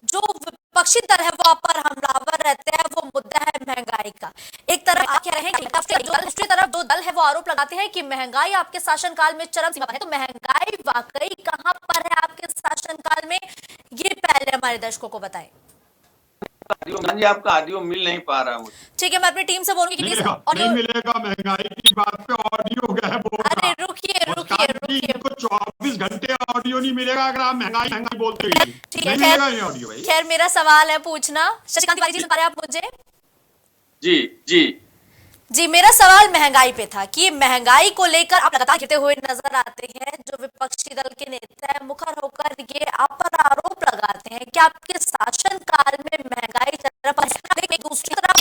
जो विपक्षी दल है वो आप पर हमलावर रहते हैं, वो मुद्दा है महंगाई का। एक तरफ आप कह रहे हैं कि दूसरी तरफ दो दल है वो आरोप लगाते हैं कि महंगाई आपके शासनकाल में चरम सीमा पर है। तो महंगाई वाकई कहां पर है आपके शासनकाल में, ये पहले हमारे दर्शकों को बताएं। जी आपका ऑडियो मिल नहीं पा रहा मुझे। ठीक है, मैं अपनी टीम से बोलूंगी कि नहीं मिलेगा। महंगाई की बात पे ऑडियो गायब हो रहा। अरे रुकिए इनको 24 घंटे ऑडियो नहीं मिलेगा अगर आप महंगाई महंगाई बोलते रहिए। ठीक है, नहीं मिलेगा ये ऑडियो भाई। खैर मेरा सवाल है पूछना, शशिकांत तिवारी जी सुन पा रहे हैं आप मुझे? जी जी जी मेरा सवाल महंगाई पे था कि महंगाई को लेकर आप लगातार गिरते हुए नजर आते हैं। जो विपक्षी दल के नेता है मुखर होकर ये आप पर आरोप लगाते हैं कि आपके शासनकाल में महंगाई चरम पर है। एक दूसरी तरफ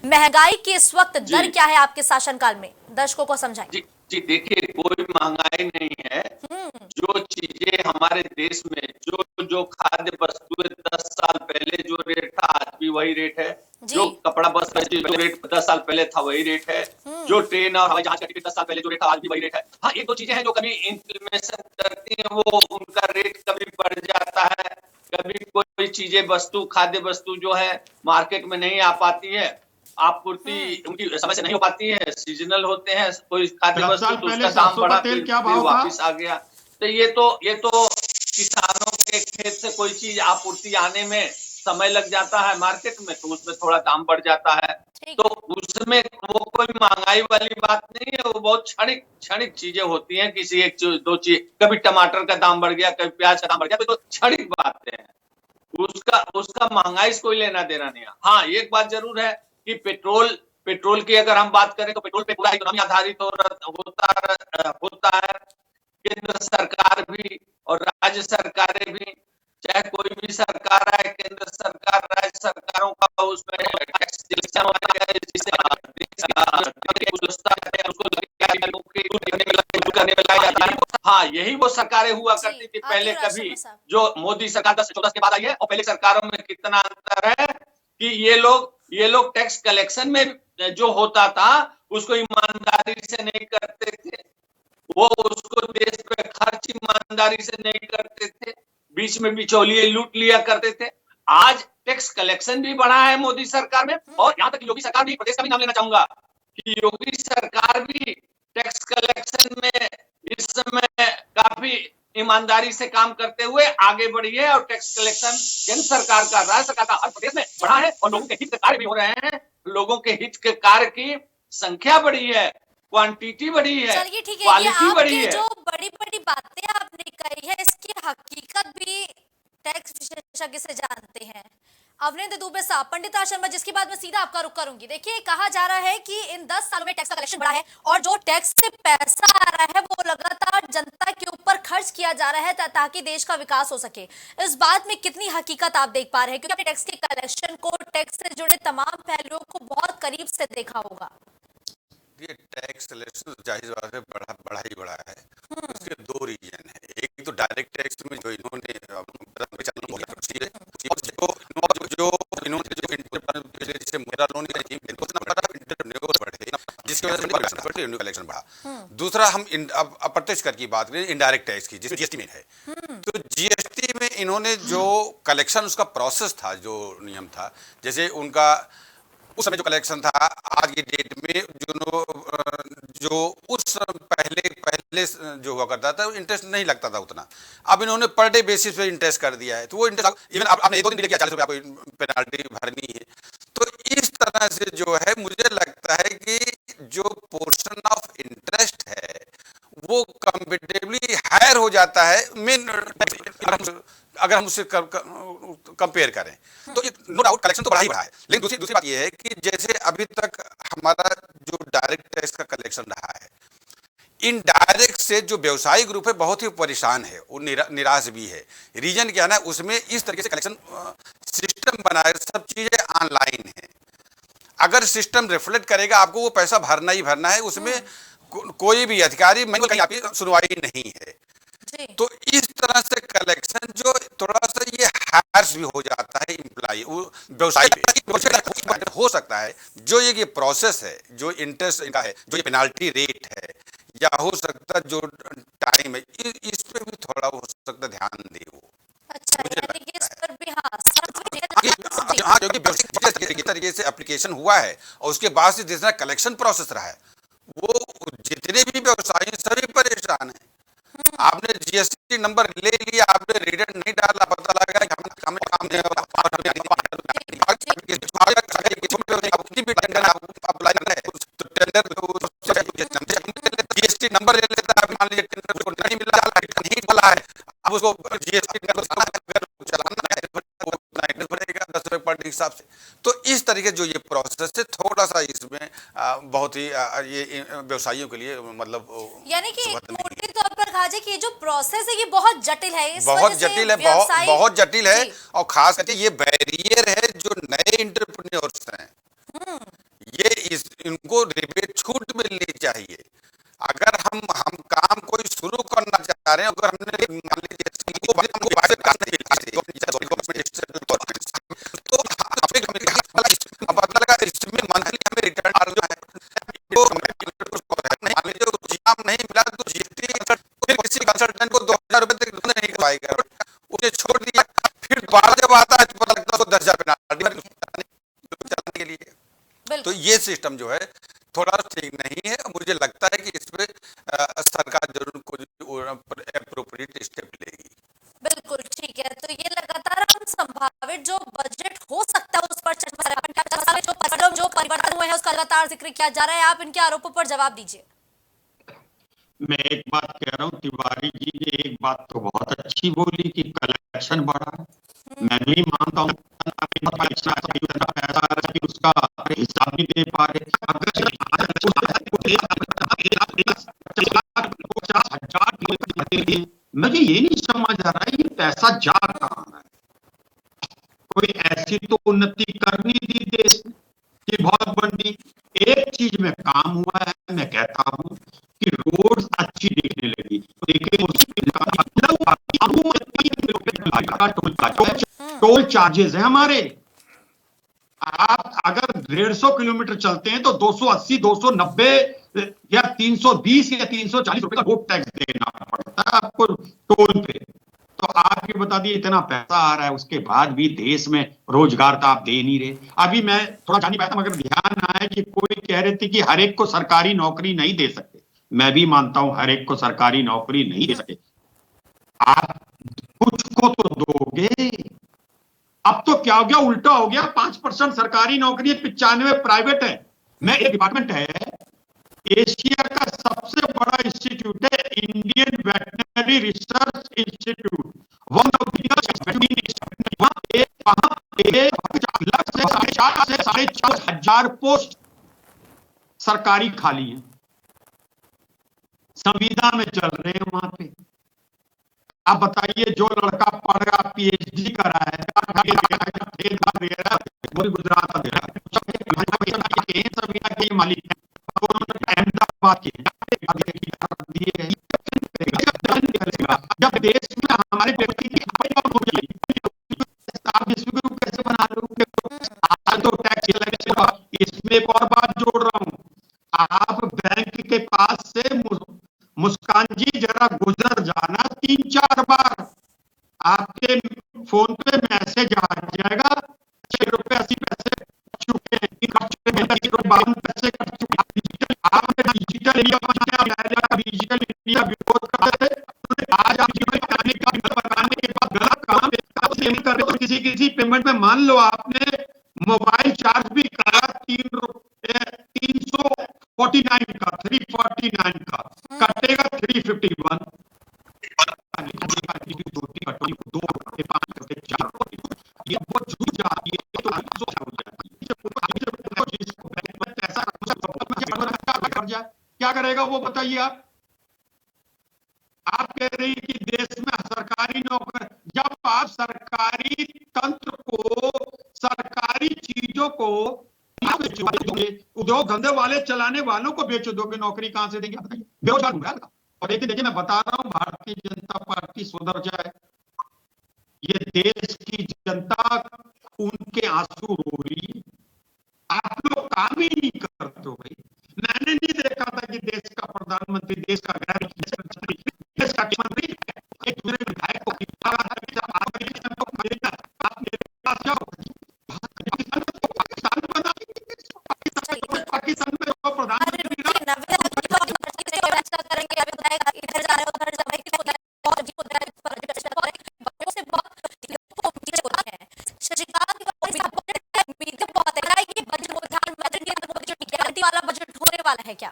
महंगाई की इस वक्त दर क्या है आपके शासनकाल में, दर्शकों को समझाएं। जी देखिए, कोई महंगाई नहीं है। जो चीजें हमारे देश में जो खाद्य वस्तुएं 10 साल पहले जो रेट था आज भी वही रेट है। जो कपड़ा बस का जो रेट 10 साल पहले था वही रेट है। जो ट्रेन और हवाई जहाज का टिकट 10 साल पहले जो रेट था आज भी वही रेट है। हाँ, एक दो चीजें हैं जो कभी इंप्लीमेंटेशन करती हैं, वो उनका रेट कभी बढ़ जाता है, कभी कोई चीजें वस्तु खाद्य वस्तु जो है मार्केट में नहीं आ पाती है, आपूर्ति उनकी समय से नहीं हो पाती है, सीजनल होते हैं कोई खाद्य वस्तु तो उसका दाम बढ़ा फिर वापिस आ गया। तो ये तो किसानों के खेत से कोई चीज आपूर्ति आने में समय लग जाता है मार्केट में, तो उसमें थोड़ा दाम बढ़ जाता है। तो उसमें वो कोई महंगाई वाली बात नहीं है, वो बहुत क्षणिक चीजें होती हैं। किसी एक चीज दो चीज, कभी टमाटर का दाम बढ़ गया, कभी प्याज का दाम बढ़ गया, तो क्षणिक बातें हैं। उसका महंगाई से कोई लेना देना नहीं है। हाँ, एक बात जरूर है कि पेट्रोल की अगर हम बात करें तो पेट्रोल पे पूरा इकोनॉमी आधारित होता है। केंद्र सरकार भी और राज्य सरकारें भी, चाहे कोई भी सरकार है, केंद्र सरकार राज्य सरकारों का उसमें टैक्स हाँ, यही वो सरकारें हुआ करती थी पहले। कभी जो मोदी सरकार 10-14 के बाद आई है और पहले सरकारों में कितना अंतर है कि ये लोग टैक्स कलेक्शन में जो होता था उसको ईमानदारी से नहीं करते थे, वो उसको देश पे खर्च ईमानदारी से नहीं करते थे, बीच में बिचौलिए लूट लिया करते थे। आज टैक्स कलेक्शन भी बढ़ा है मोदी सरकार में, और यहाँ तक योगी सरकार भी, प्रदेश का भी नाम लेना चाहूंगा कि योगी सरकार भी टैक्स कलेक्शन में इस समय काफी ईमानदारी से काम करते हुए आगे बढ़ी है। और टैक्स कलेक्शन केंद्र सरकार का, राज्य सरकार का हर प्रदेश में बढ़ा है और लोगों के हित के कार्य भी हो रहे हैं। लोगों के हित के कार्य की संख्या बढ़ी है, क्वांटिटी बढ़ी है, क्वालिटी बढ़ी है। जो बड़ी बड़ी बातें आपने कही है इसकी हकीकत भी टैक्स विशेषज्ञ से जानते हैं। अवनिंद दुबे साहब, पंडिता शर्मा, जिसके बाद मैं सीधा आपका रुख करूंगी। देखिए कहा जा रहा है कि इन 10 सालों में टैक्स का कलेक्शन बढ़ा है और जो टैक्स से पैसा आ रहा है वो लगातार जनता के ऊपर खर्च किया जा रहा है ताकि देश का विकास हो सके। इस बात में कितनी हकीकत आप देख पा रहे हैं, क्योंकि आपने टैक्स के कलेक्शन को, टैक्स से जुड़े तमाम पहलुओं को बहुत करीब से देखा होगा। ये टैक्स कलेक्शन जाहिर बात है बढ़ा ही बढ़ा है। इसके दो रीजन है। एक तो डायरेक्ट टैक्स में जो इन्होंने जिसकी वजह से कलेक्शन बढ़ा। दूसरा हम अप्रत्यक्ष कर की बात करें, इनडायरेक्ट टैक्स की, जिसमें जीएसटी में है। तो जीएसटी में इन्होंने जो कलेक्शन उसका प्रोसेस था, जो नियम था, जैसे उनका उस समय जो कलेक्शन था आज की डेट में जो जो उस पहले जो हुआ करता था इंटरेस्ट नहीं लगता था उतना, अब इन्होंने पर डे बेसिस पे इंटरेस्ट कर दिया है, तो वो इंटरेस्ट इवन आपने 1-2 दिन डिले किया 40 रुपये आपको पेनाल्टी भरनी है। तो इस तरह से जो है मुझे लगता है कि जो पोर्शन ऑफ इंटरेस्ट है वो कंपेरेटिवली हायर हो जाता है मेन, अगर हम उससे कंपेयर करें तो नो डाउट कलेक्शन तो बढ़ा ही बढ़ा है। लेकिन दूसरी बात यह है कि जैसे अभी तक हमारा जो डायरेक्ट टैक्स का कलेक्शन रहा है, इनडायरेक्ट से जो व्यवसायी ग्रुप है बहुत ही परेशान है, वो निराश भी है। रीजन क्या है ना, उसमें इस तरीके से कलेक्शन सिस्टम बनाया, सब चीजें ऑनलाइन है। अगर सिस्टम रिफ्लेक्ट करेगा आपको वो पैसा भरना ही भरना है, उसमें कोई भी अधिकारी कहीं आपकी सुनवाई नहीं है। तो इस तरह से कलेक्शन जो थोड़ा सा ये हार्श भी हो जाता है इम्प्लाई व्यवसायी पे हो सकता है। जो ये प्रोसेस है, जो इंटरेस्ट इनका है, जो ये पेनाल्टी रेट है, या हो सकता जो टाइम है, इस पे भी थोड़ा हो सकता ध्यान दे वो। अच्छा, यानी कि इस पर भी हाँ, क्योंकि जिस तरीके से एप्लीकेशन हुआ है और उसके बाद से जितना कलेक्शन प्रोसेस रहा है, वो जितने भी व्यवसायी सभी परेशान है। आपने जीएसटी नंबर ले लिया, आपने रिटर्न नहीं डाला, पता लगा कि हमें काम नहीं जीएसटी नंबर ले लेता है, मान लीजिए टेंडर को नहीं मिला, नहीं बोला है, अब उसको जीएसटी चलाना है, भरेगा 10 रुपए पर हिसाब से। तो इस तरीके जो ये प्रोसेस है थोड़ा सा इसमें बहुत ही ये व्यवसायियों के लिए मतलब, यानी कि मोटे तौर पर कहा जाए कि ये जो प्रोसेस है ये बहुत जटिल है, इस बहुत जटिल है, बहुत जटिल है। और खास करके ये बैरियर है जो नए एंटरप्रेन्योर्स हैं, ये इनको रिबेट छूट मिलनी चाहिए। अगर हम काम कोई शुरू करना चाह रहे हैं, अगर हमने मान लीजिए तो पता लगा इसमें मंथली हमें रिटर्न डालना है, नहीं मिला तो जीएसटी फिर किसी कंसल्टेंट को 2000 रुपए तक नहीं करवाएगा, उसे छोड़ दिया। फिर बाहर जब आता है तो पता लगता है 10,000 पेनाल्टी चलाने के लिए। तो ये सिस्टम जो है थोड़ा ठीक नहीं है। मुझे लगता है कि इस पे सरकार जरूर कुछ एप्रोप्रिएट स्टेप लेगी। बिल्कुल ठीक है। तो ये लगातार हम संभावित जो बजट हो सकता है उस पर चर्चा जो परिवर्तन हुए हैं उसका लगातार जिक्र किया जा रहा है। आप इनके आरोपों पर जवाब दीजिए। मैं एक बात कह रहा हूँ, तिवारी जी ने एक बात तो बहुत अच्छी बोली कि कलेक्शन बढ़ा है। मैं भी मानता हूँ पैसा कि उसका हिसाब नहीं दे पा रहे। मुझे ये नहीं समझ आ रहा है ये पैसा जा कहाँ है। कोई ऐसी तो उन्नति कर नहीं दी देश की बहुत बड़ी। एक चीज में काम हुआ है, मैं कहता हूँ कि रोड अच्छी दिखने लगी। टोल चार्जेस है हमारे। आप अगर 150 किलोमीटर चलते हैं तो 280, 290 या 320 या 340 रुपए का रोड टैक्स देना पड़ता है आपको टोल पे। तो आप ये बता दिए इतना पैसा आ रहा है, उसके बाद भी देश में रोजगार तो आप दे नहीं रहे। अभी मैं थोड़ा जान नहीं पाया था मगर ध्यान आया कि कोई कह रहे थे कि हर एक को सरकारी नौकरी नहीं दे सकते। मैं भी मानता हूं हर एक को सरकारी नौकरी नहीं दे सकते, आप कुछ को तो दोगे। अब तो क्या हो गया, उल्टा हो गया। 5% सरकारी नौकरी है, 95 प्राइवेट है। मैं एक डिपार्टमेंट है, एशिया का सबसे बड़ा इंस्टीट्यूट है Indian veterinary research institute, one of the वहां पे 4 से 4.5 हजार पोस्ट सरकारी खाली है, संविदा में चल रहे हैं वहां पे। आप बताइए जो लड़का पढ़ रहा पीएचडी करा है, गुजरात दे रहा है, मालिक है, अहमदाबाद के जब देश में हमारे व्यक्ति की हो जाएगी, आप विश्व कैसे बना रहे हो? तो टैक्स इसमें एक और बात जोड़ रहा हूं, आप बैंक के पास से मुस्कान जी जरा गुजर जाना 3-4 बार, आपके फोन पे मैसेज आ जाएगा 6 रुपए 80 पैसे पेमेंट में मान लो आपने मोबाइल चार्ज भी करा 349 का, 349 का कटेगा 351, दो कटे, 5 कटे, 4 कटे, ये वो छूट जाती है तो क्या करेगा वो बताइए आप कह रही कि देश में सरकारी नौकर, जब आप सरकारी तंत्र को, सरकारी चीजों को उद्योग धंधे वाले चलाने वालों को बेच दोगे, नौकरी कहां से देंगे बताइए? बेरोजगार हो जाएगा। और देखिए मैं बता रहा हूं, भारतीय जनता पार्टी सुधर जाए, ये देश की जनता उनके आंसू रो रही, आप लोग काम ही नहीं करते हो भाई। मैंने नहीं देखा था कि देश का प्रधानमंत्री, देश का गृह मंत्री, देश का मंत्री एक दूसरे विधायक को पाकिस्तान में प्रधानमंत्री वाला बजट होने वाला है क्या?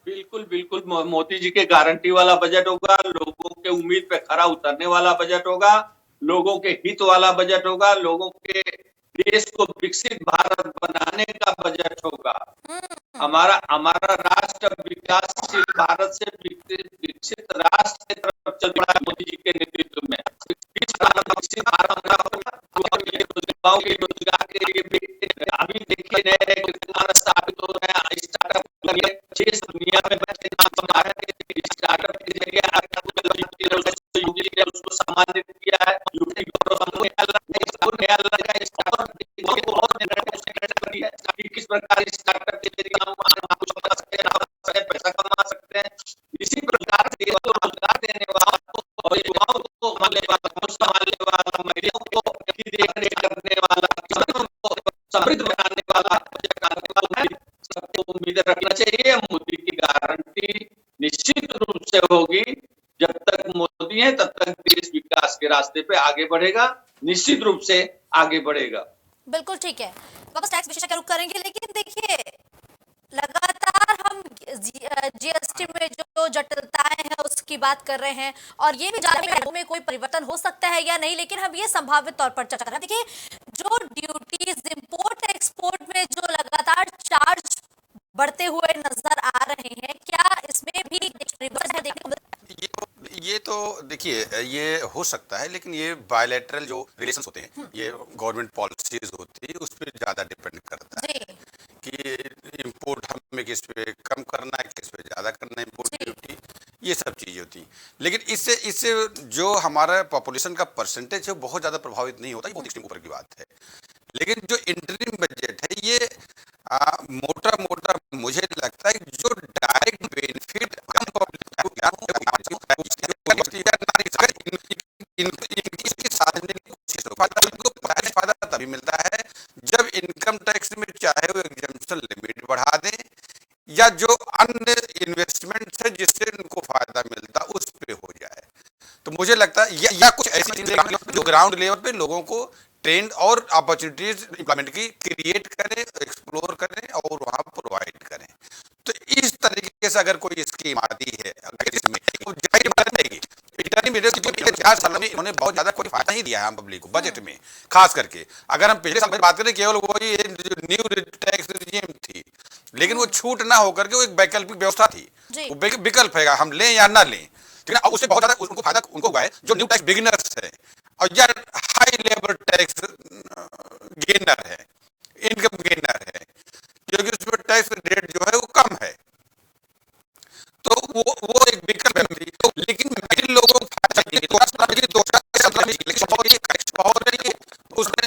बिल्कुल बिल्कुल मोदी जी के गारंटी वाला बजट होगा, लोगों के उम्मीद पे खरा उतरने वाला बजट होगा, लोगों के हित वाला बजट होगा, लोगों के देश को विकसित भारत बनाने का बजट होगा। हमारा राष्ट्र विकासशील भारत से विकसित राष्ट्र की तरफ चल रहा है मोदी जी के नेतृत्व में। विकसित भारत युवाओं के रोजगार के लिए अभी देखिए नए कीर्तिमान स्थापित हो रहे हैं, स्टार्टअप देश दुनिया में बच्चे नाम कमा रहे हैं, स्टार्टअप के जरिए उसको सम्मानित किया है, किस प्रकार स्टार्टअप के जरिए हम कुछ कर सकते हैं, पैसा कमा सकते हैं। इसी प्रकार से रोजगार देने वाला और युवाओं को संभालने वाला, महिलाओं को देख रेख करने वाला, समृद्ध बनाने वाला बजट आने वाला है। सबको उम्मीद रखना चाहिए, मोदी की गारंटी निश्चित रूप से होगी। जब तक मोदी है तब तक देश विकास के रास्ते पे आगे बढ़ेगा, निश्चित रूप से आगे बढ़ेगा। बिल्कुल ठीक है, वापस टैक्स विषय का रुख करेंगे, लेकिन देखिए लगातार हम जीएसटी में जो जटिलताएं हैं उसकी बात कर रहे हैं और ये भी जान रहे हैं में कोई परिवर्तन हो सकता है या नहीं, लेकिन हम ये संभावित तौर पर चर्चा कर रहे हैं। देखिए जो ड्यूटीज इंपोर्ट एक्सपोर्ट में जो लगातार चार्ज बढ़ते हुए नजर आ रहे हैं, क्या इसमें भी रिवर्स है देखने को? ये तो देखिए ये हो सकता है, लेकिन ये बायलैटरल जो रिलेशंस होते हैं, ये गवर्नमेंट पॉलिसीज होती है, उस पर ज्यादा डिपेंड करता है कि इंपोर्ट हमें किस पे कम करना है, किस पे ज्यादा करना है इंपोर्ट ड्यूटी, ये सब चीजें होती हैं। लेकिन इससे जो हमारा पॉपुलेशन का परसेंटेज है वो बहुत ज्यादा प्रभावित नहीं होता, ये बहुत ऊपर की बात है। लेकिन जो इंटरिम बजट है ये मोटा मोटा मुझे लगता है जो डायरेक्ट बेनिफिट फायदा तभी मिलता है जब इनकम टैक्स में चाहे वो एग्जम्पशन लिमिट बढ़ा दें या जो अन्य इन्वेस्टमेंट है जिससे इनको फायदा मिलता उस पे हो जाए। तो मुझे लगता है या कुछ ऐसी जो ग्राउंड लेवल पे लोगों को ट्रेंड और अपॉर्चुनिटीज इंप्लॉयमेंट की क्रिएट करें, एक्सप्लोर करें और वहां प्रोवाइड करें। तो इस तरीके से अगर कोई स्कीम आती है इसमें तो जाहिर बात है पिछले 4 सालों में इन्होंने बहुत ज्यादा कोई फायदा नहीं दिया है हम पब्लिक को बजट में। खास करके अगर हम पिछले साल में बात करें केवल वही न्यू टैक्स रिजीम थी, लेकिन वो छूट ना होकर के वो एक वैकल्पिक व्यवस्था थी, वो विकल्प है हम लें या ना लें। लेकिन अब उससे बहुत ज्यादा उनको फायदा उनको हुआ है जो न्यू टैक्स बिगिनर्स है और या हाई लेवल टैक्स गेनर है, इनकम गेनर है, क्योंकि उसमें टैक्स रेट जो है वो कम है, तो वो एक विकल्प है। लेकिन मिडिल लोगों को उसका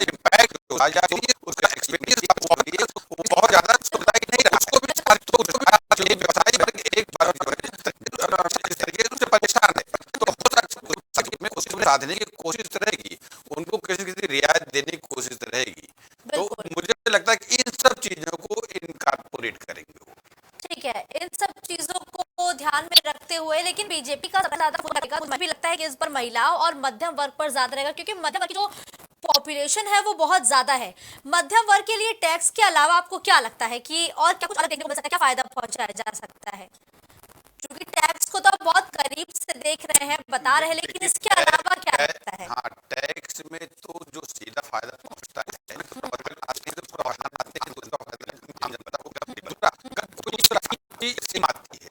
इम्पैक्ट उसका एक्सपीरियंस बहुत ज्यादा नहीं रहा, उसको भी व्यवसाय एक बार इस तरीके से परेशान है, तो उसको साधने की कोशिश रहेगी, उनको किसी रियायत देने की कोशिश रहेगी। तो मुझे लगता है कि इन सब चीजों को इनकॉर्पोरेट करेंगे वो। ठीक है, इन सब चीजों को ध्यान में रखते हुए, लेकिन बीजेपी का सबसे ज्यादा मुझे भी लगता है कि कि इस पर महिलाओं और मध्यम वर्ग पर ज्यादा रहेगा, क्योंकि मध्यम वर्ग की जो पॉपुलेशन है वो बहुत ज्यादा है। मध्यम वर्ग के लिए टैक्स के अलावा आपको क्या लगता है कि और क्या कुछ अलग देखने को मिल सकता है, क्या फायदा पहुंचाया जा सकता है? क्योंकि टैक्स को तो आप बहुत करीब से देख रहे हैं, बता रहे हैं, लेकिन इसके अलावा क्या लगता है? हाँ, टैक्स में तो जो सीधा फायदा पहुंचता है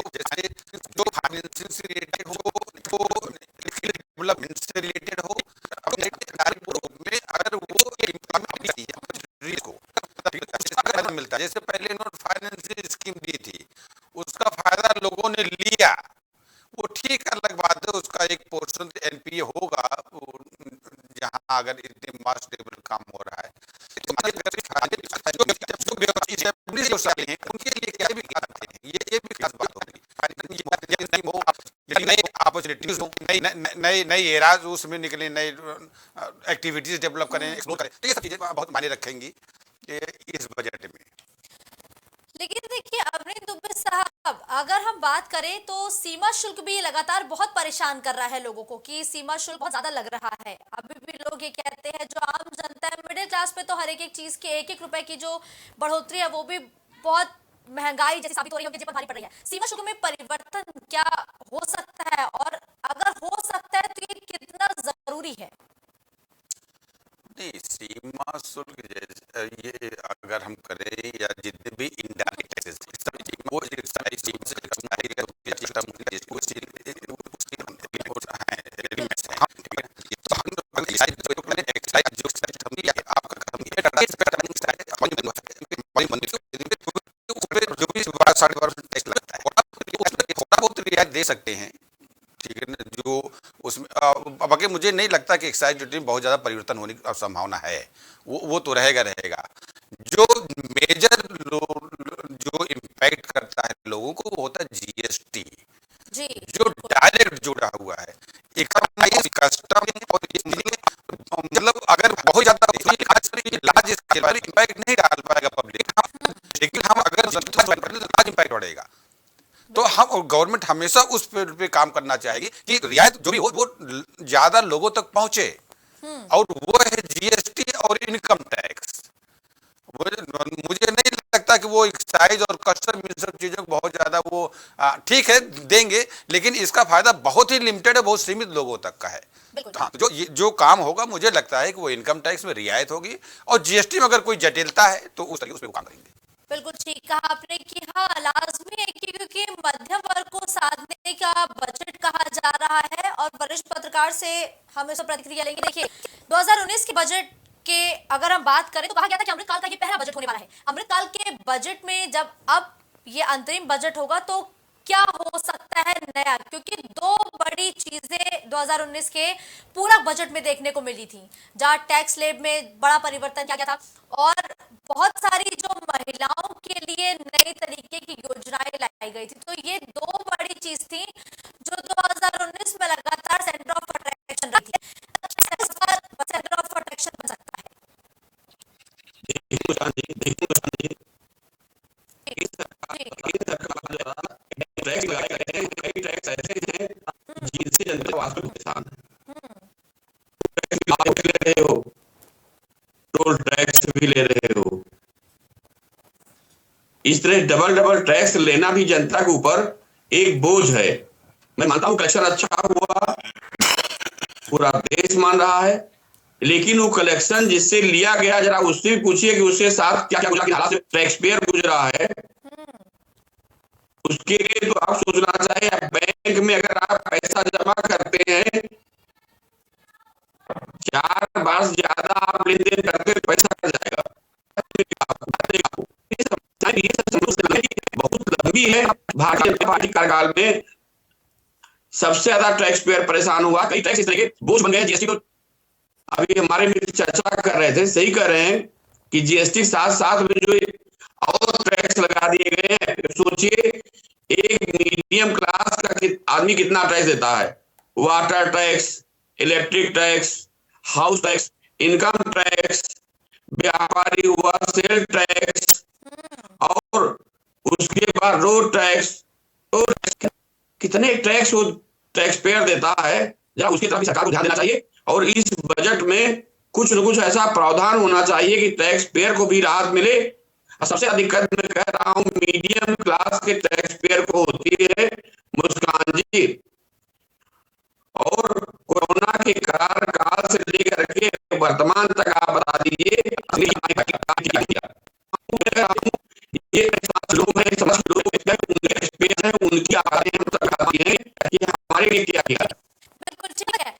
जैसे जो फाइनेंशियल से रिलेटेड हो, डेवलपमेंट से रिलेटेड हो, में अगर वो को मिलता है, जैसे पहले इन्होंने फाइनेंशियल स्कीम दी थी, उसका फायदा लोगों ने लिया, वो ठीक अलग बात है, उसका एक पोर्शन एनपीए होगा जहां अगर इतने मास टेबल काम हो रहा है, उनके लिए क्या भी ये भी खास बात होगी, अपॉर्चुनिटीज हो, नई एराज उसमें निकले, नई एक्टिविटीज डेवलप करें, एक्सप्लोर करें, तो ये सब चीजें बहुत मायने रखेंगी इस बजट में। लेकिन देखिए अमरीन दुबे साहब, अगर हम बात करें तो सीमा शुल्क भी लगातार बहुत परेशान कर रहा है लोगों को कि सीमा शुल्क बहुत ज्यादा लग रहा है। अभी भी लोग ये कहते हैं, जो आम जनता है, मिडिल क्लास पे तो हर एक चीज के 1-1 रुपए की जो बढ़ोतरी है वो भी बहुत महंगाई जैसी साबित हो रही है, उनके जेब पर भारी पड़ रही है। सीमा शुल्क में परिवर्तन क्या हो सकता है, और अगर हो सकता है तो ये कितना जरूरी है? नहीं, सीमा शुल्क जैसे ये अगर हम करें या जितने भी इनडायरेक्ट टैक्सेस वो जो भी 12-12.5% टैक्स लगता है थोड़ा बहुत रियायत दे सकते हैं, ठीक है ना, जो उसमें बाकी मुझे नहीं लगता कि एक्साइज ड्यूटी में बहुत ज़्यादा परिवर्तन होने की संभावना है, वो तो रहेगा। जो मेजर जो इम्पैक्ट करता है लोगों को वो होता है जीएसटी, जो डायरेक्ट जुड़ा हुआ है कस्टम, मतलब अगर बहुत ज्यादा लार्ज स्केल इम्पैक्ट नहीं डाल पाएगा पब्लिक, लेकिन हम अगर लार्ज इम्पैक्ट बढ़ेगा तो हम गवर्नमेंट हमेशा उस पे काम करना चाहेगी कि रियायत जो भी हो वो ज्यादा लोगों तक पहुंचे, और वो है जीएसटी और इनकम टैक्स। मुझे नहीं लगता कि वो एक्साइज और कस्टम इन सब चीजों को बहुत ज्यादा वो ठीक है देंगे, लेकिन इसका फायदा बहुत ही लिमिटेड है, बहुत सीमित लोगों तक का है। हाँ, जो काम होगा मुझे लगता है कि वो इनकम टैक्स में रियायत होगी, और जीएसटी में अगर कोई जटिलता है तो उस तरीके से काम करेंगे। बिल्कुल ठीक कहा आपने कि हाँ लाजमी है कि क्योंकि मध्यम वर्ग को साधने का बजट कहा जा रहा है। और वरिष्ठ पत्रकार से हम इस पर प्रतिक्रिया लेंगे। देखिए 2019 के बजट के अगर हम बात करें तो कहा गया था कि अमृतकाल का ये पहला बजट होने वाला है। अमृतकाल के बजट में जब अब ये अंतरिम बजट होगा तो क्या हो सकता है नया, क्योंकि 2 बड़ी चीजें 2019 के पूरा बजट में देखने को मिली थी, जहां टैक्स स्लैब में बड़ा परिवर्तन किया गया था और बहुत सारी जो महिलाओं के लिए नई तरीके की योजनाएं लाई गई थी। तो ये 2 बड़ी चीज थी जो 2019 में लगातार सेंटर ऑफ अट्रैक्शन रही थी। सेंटर ऑफ अट्रैक्शन बन सकता है। टैक्स लगाए गए हैं, कई टैक्स ऐसे हैं जिनसे जनता वास्तव में परेशान है। आप ले रहे हो, टोल टैक्स भी ले रहे हो, इस तरह डबल टैक्स लेना भी जनता के ऊपर एक बोझ है। मैं मानता हूं कलेक्शन अच्छा हुआ, पूरा देश मान रहा है, लेकिन वो कलेक्शन जिससे लिया गया जरा उससे पूछिए कि उसके साथ क्या क्या हालात से टैक्स पेयर गुजरा है। उसके लिए तो आप सोचना चाहिए, बैंक में अगर आप पैसा जमा करते हैं 4 बार ज्यादा आप लेन देन करते पैसा कट जाएगा। बहुत लंबी है। भारतीय जनता पार्टी कार्यकाल में सबसे ज्यादा टैक्स पेयर परेशान हुआ। कई टैक्स इस तरह के बोझ बन गए जीएसटी को। अभी हमारे मित्र चर्चा कर रहे थे, सही कर रहे हैं कि जीएसटी साथ साथ में जो और टैक्स लगा दिए गए हैं। सोचिए एक मीडियम क्लास का आदमी कितना टैक्स देता है, water tax, electric tax, house tax, income tax, व्यापारी हुआ सेल टैक्स, और उसके बाद रोड टैक्स। कितने टैक्स वो टैक्स पेयर देता है। जरा उसकी तरफ भी सरकार को ध्यान देना चाहिए। और इस बजट में कुछ न कुछ ऐसा प्रावधान होना चाहिए कि टैक्स पेयर को भी राहत मिले। और सबसे ज्यादा दिक्कत मैं कह रहा हूं मीडियम क्लास के टैक्स पेयर को होती है मुस्कान जी। और कोरोना के करार काल से लेकर के वर्तमान तक आप बता दीजिए ये लोग हैं, समस्त लोग हैं, उनके एक्सपीरियंस है, उनकी आवाजें हम तक आती हैं कि हमारे लिए क्या किया। बिल्कुल ठीक है।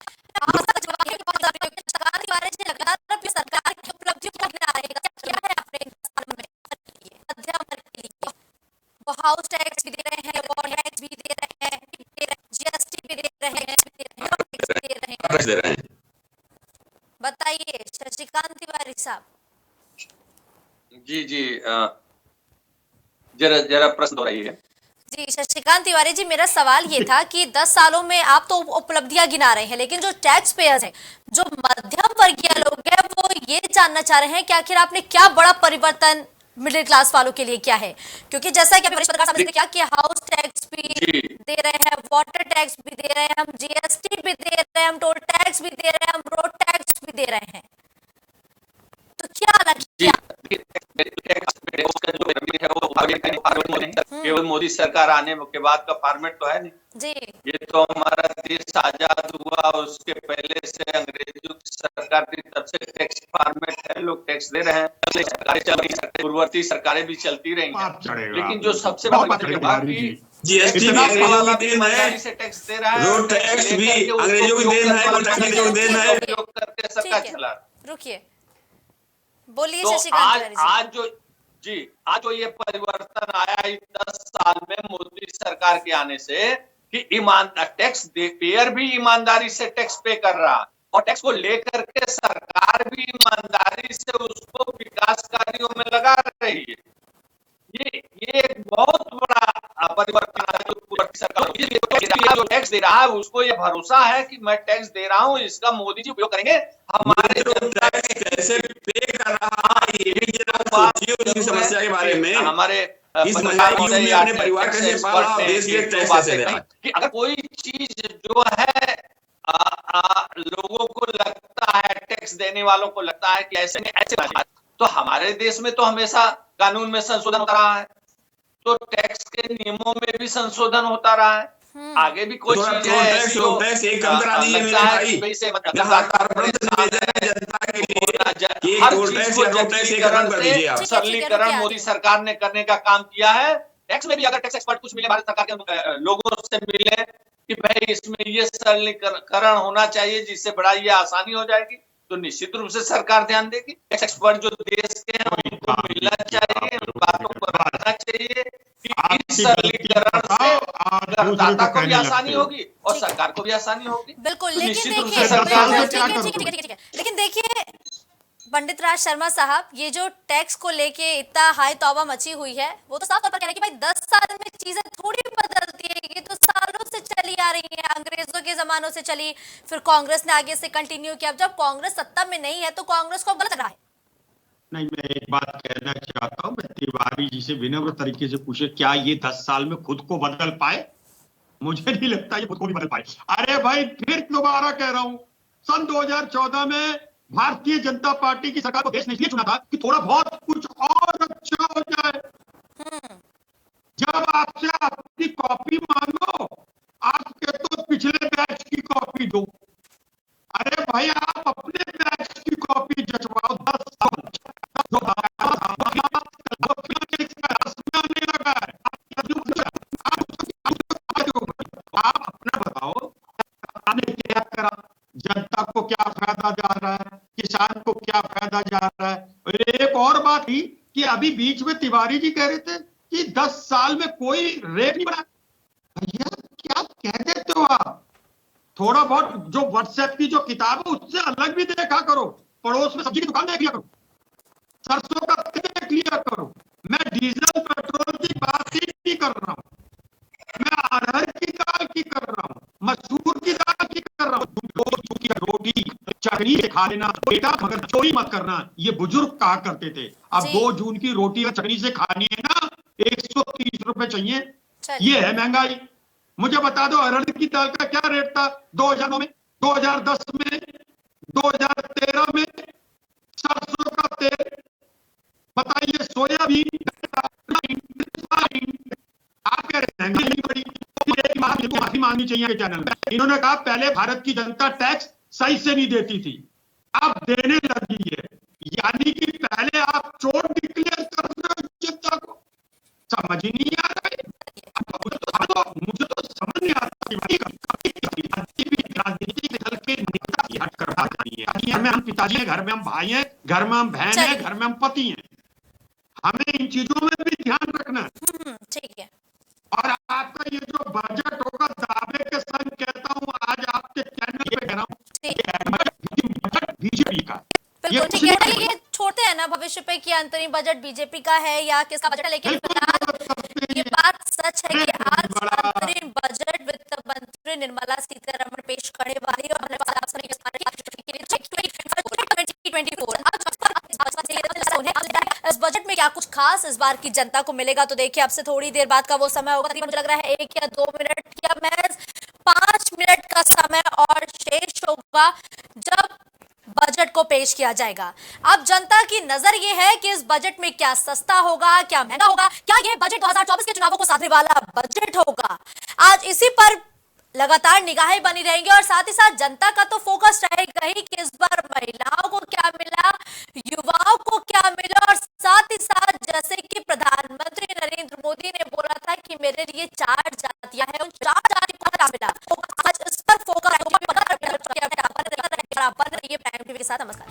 लगातार अपनी सरकार की उपलब्धियों को गिना रहे हैं। क्या है आपने मध्यम वर्ग के लिए? वो हाउस टैक्स भी दे रहे हैं, वॉर टैक्स भी दे रहे हैं, जीएसटी भी दे रहे हैं। बताइए शशिकांत तिवारी साहब। जी जरा प्रश्न दोहराइए। जी शशिकांत तिवारी जी, मेरा सवाल ये था कि 10 सालों में आप तो उपलब्धियां गिना रहे हैं, लेकिन जो टैक्स पेयर्स हैं, जो मध्यम वर्गीय लोग हैं, वो ये जानना चाह रहे हैं कि आखिर आपने क्या बड़ा परिवर्तन मिडिल क्लास वालों के लिए क्या है? क्योंकि जैसा कि वरिष्ठ पत्रकार साहब ने क्या कि हाउस टैक्स भी दे रहे हैं, वाटर टैक्स भी दे रहे हैं, हम जीएसटी भी दे रहे हैं, हम टोल टैक्स भी दे रहे हैं, हम रोड टैक्स भी दे रहे हैं, तो क्या अलग किया? केवल मोदी सरकार आने के बाद का फॉर्मेट तो है नहीं जी। ये तो हमारा देश आजाद हुआ उसके पहले से अंग्रेजों की सरकार की तरफ से टैक्स फॉर्मेट है, लोग टैक्स दे रहे हैं, सरकारें चल रही हैं, पूर्ववर्ती सरकारें भी चलती रही हैं, लेकिन जो सबसे बड़ी बात जीएसटी भी अंग्रेजों की देन है, से टैक्स दे रहा है, रोड टैक्स भी अंग्रेजों की देन है, टोल टैक्स अंग्रेजों की देन है, उपयोग करके सरकार चला। रुकिए, बोलिए तो शशिकांत। आज जो ये परिवर्तन आया इस 10 साल में मोदी सरकार के आने से कि टैक्स पेयर भी ईमानदारी से टैक्स पे कर रहा और टैक्स को लेकर के सरकार भी ईमानदारी से उसको विकास कार्यों में लगा रही है। ये एक बहुत बड़ा परिवर्तन है जो पूरी सरकार जो टैक्स दे रहा है उसको ये भरोसा है कि मैं टैक्स दे रहा हूँ, इसका मोदी जी उपयोग करेंगे, हमारे जो टैक्स कैसे पे कर रहा है ये भी जरा सोचिए उसकी समस्या के बारे में। हमारे इस महंगाई युग में अपने परिवार कैसे पाला और देश के टैक्स कैसे दे रहा है कि अगर कोई चीज जो है लोगों को लगता है, टैक्स देने वालों को लगता है कि ऐसे तो हमारे देश में तो हमेशा कानून में संशोधन होता रहा है, तो टैक्स के नियमों में भी संशोधन होता रहा है, आगे भी कोई चीज है जो टैक्स एक कम करा दीजिए मेरे भाई, सरलीकरण मोदी सरकार ने करने का काम किया है। टैक्स में भी अगर टैक्स एक्सपर्ट कुछ मिले भारत सरकार के लोगों से मिले कि भाई इसमें ये सरलीकरण होना चाहिए जिससे बड़ा ये आसानी हो जाएगी, तो निश्चित रूप से सरकार ध्यान देगी। टैक्स एक्सपर्ट जो देश के हैं उनको मिलना चाहिए, उन बातों को रखना चाहिए कि इस सरलीकरण से करदाता को भी आसानी होगी और सरकार को भी आसानी होगी। बिल्कुल, तो लेकिन देखिए ठीक है, लेकिन देखिए पंडित राज शर्मा साहब, ये जो टैक्स को लेके इतना हाई तौबा मची हुई है, वो तो साफ तौर पर कह रहे हैं कि भाई 10 साल में चीजें थोड़ी बदलती है, ये तो सालों से चली आ रही है, अंग्रेजों के जमानों से चली, फिर कांग्रेस ने आगे से कंटिन्यू किया, अब जब कांग्रेस सत्ता में नहीं है तो कांग्रेस को गलत रहा है। नहीं, मैं एक बात कहना चाहता हूँ, मैं तिवारी जी से विनम्र तरीके से पूछे क्या ये 10 साल में खुद को बदल पाए? मुझे नहीं लगता ये खुद को भी बदल पाए। अरे भाई फिर दोबारा कह रहा हूँ, सन 2014 में भारतीय जनता पार्टी की सरकार को देश ने इसलिए चुना था कि थोड़ा बहुत कुछ और अच्छा हो जाए। जब आपसे अपनी कॉपी मांगो, आपके तो पिछले बैच की कॉपी दो। अरे भाई आप अपने बैच की कॉपी जचवाओ। 10 साल आप अपना बताओ, आपने क्या करा, जनता को क्या फायदा जा रहा है, किसान को क्या फायदा जा रहा है। और एक और बात थी कि अभी बीच में तिवारी जी कह रहे थे कि 10 साल में कोई रेट नहीं बना। भैया क्या कह देते हो आप? थोड़ा बहुत जो व्हाट्सएप की जो किताब है उससे अलग भी देखा करो, पड़ोस में सब्जी की दुकान देख लिया करो, सरसों का तेल देख लिया करो। मैं डीजल पेट्रोल की बात ही नहीं कर रहा हूँ, मैं अरहर की दाल की कर रहा हूँ, मसूर की दाल की कर रहा हूँ। रोटी चटनी से खा लेना बेटा, मगर चोरी मत करना, ये बुजुर्ग कहा करते थे। अब 2 जून की रोटी और चटनी से खानी है ना, 130 रुपए चाहिए। ये है महंगाई। मुझे बता दो अरहर की दाल का क्या रेट था 2009 में? 2010 में, 2013 में सरसों का तेल, बताइए सोयाबीन, आप कह रहे हैं महंगाई बड़ी, माफी मांगनी चाहिए के चैनल में। इन्होंने कहा पहले भारत की जनता टैक्स सही से नहीं देती थी, अब देने लगी है, यानी कि पहले आप चोर डिक्लेयर कर रहे हो जनता को। समझ ही नहीं आ रहा है, मुझे तो समझ नहीं आ रहा। राजनीतिक दल के नेता की हट कर बात नहीं है। घर में हम पिताजी हैं, घर में हम भाई हैं, घर में हम बहन हैं, घर में हम पति हैं, हमें इन चीजों में भी ध्यान रखना है। ठीक है। और आपका ये जो बजट होगा, दावे के संग कहता हूं, आज आपके चैनल पे कह रहा हूं, बजट बीजेपी का। बिल्कुल ठीक है, ये छोड़ते हैं ना भविष्य पे कि अंतरिम बजट बीजेपी का है या किसका बजट है, लेकिन फिलहाल ये बात सच है कि आज अंतरिम बजट वित्त मंत्री निर्मला सीतारमण पेश करने वाली है। और हमारे पास आप सभी के साथ 2024 इस बजट में क्या कुछ खास इस बार की जनता को मिलेगा, तो देखिए अब से थोड़ी देर बाद का वो समय होगा, मुझे लग रहा है 1 या 2 मिनट या महज 5 मिनट का समय और शेष होगा जब बजट को पेश किया जाएगा। अब जनता की नजर ये है कि इस बजट में क्या सस्ता होगा, क्या महंगा होगा, क्या ये बजट 2024 के चुनावों को साधने वाला बजट होगा। आज इसी पर लगातार निगाहें बनी रहेंगी और साथ ही साथ जनता का तो फोकस रहेगा ही कि इस बार महिलाओं को क्या मिला, युवाओं को क्या मिला, और साथ ही साथ जैसे कि प्रधानमंत्री नरेंद्र मोदी ने बोला था कि मेरे लिए 4 जातियां हैं, उन 4 जाति को क्या मिला, आज इस पर फोकस रहेगा। प्राइम टीवी के साथ नमस्कार।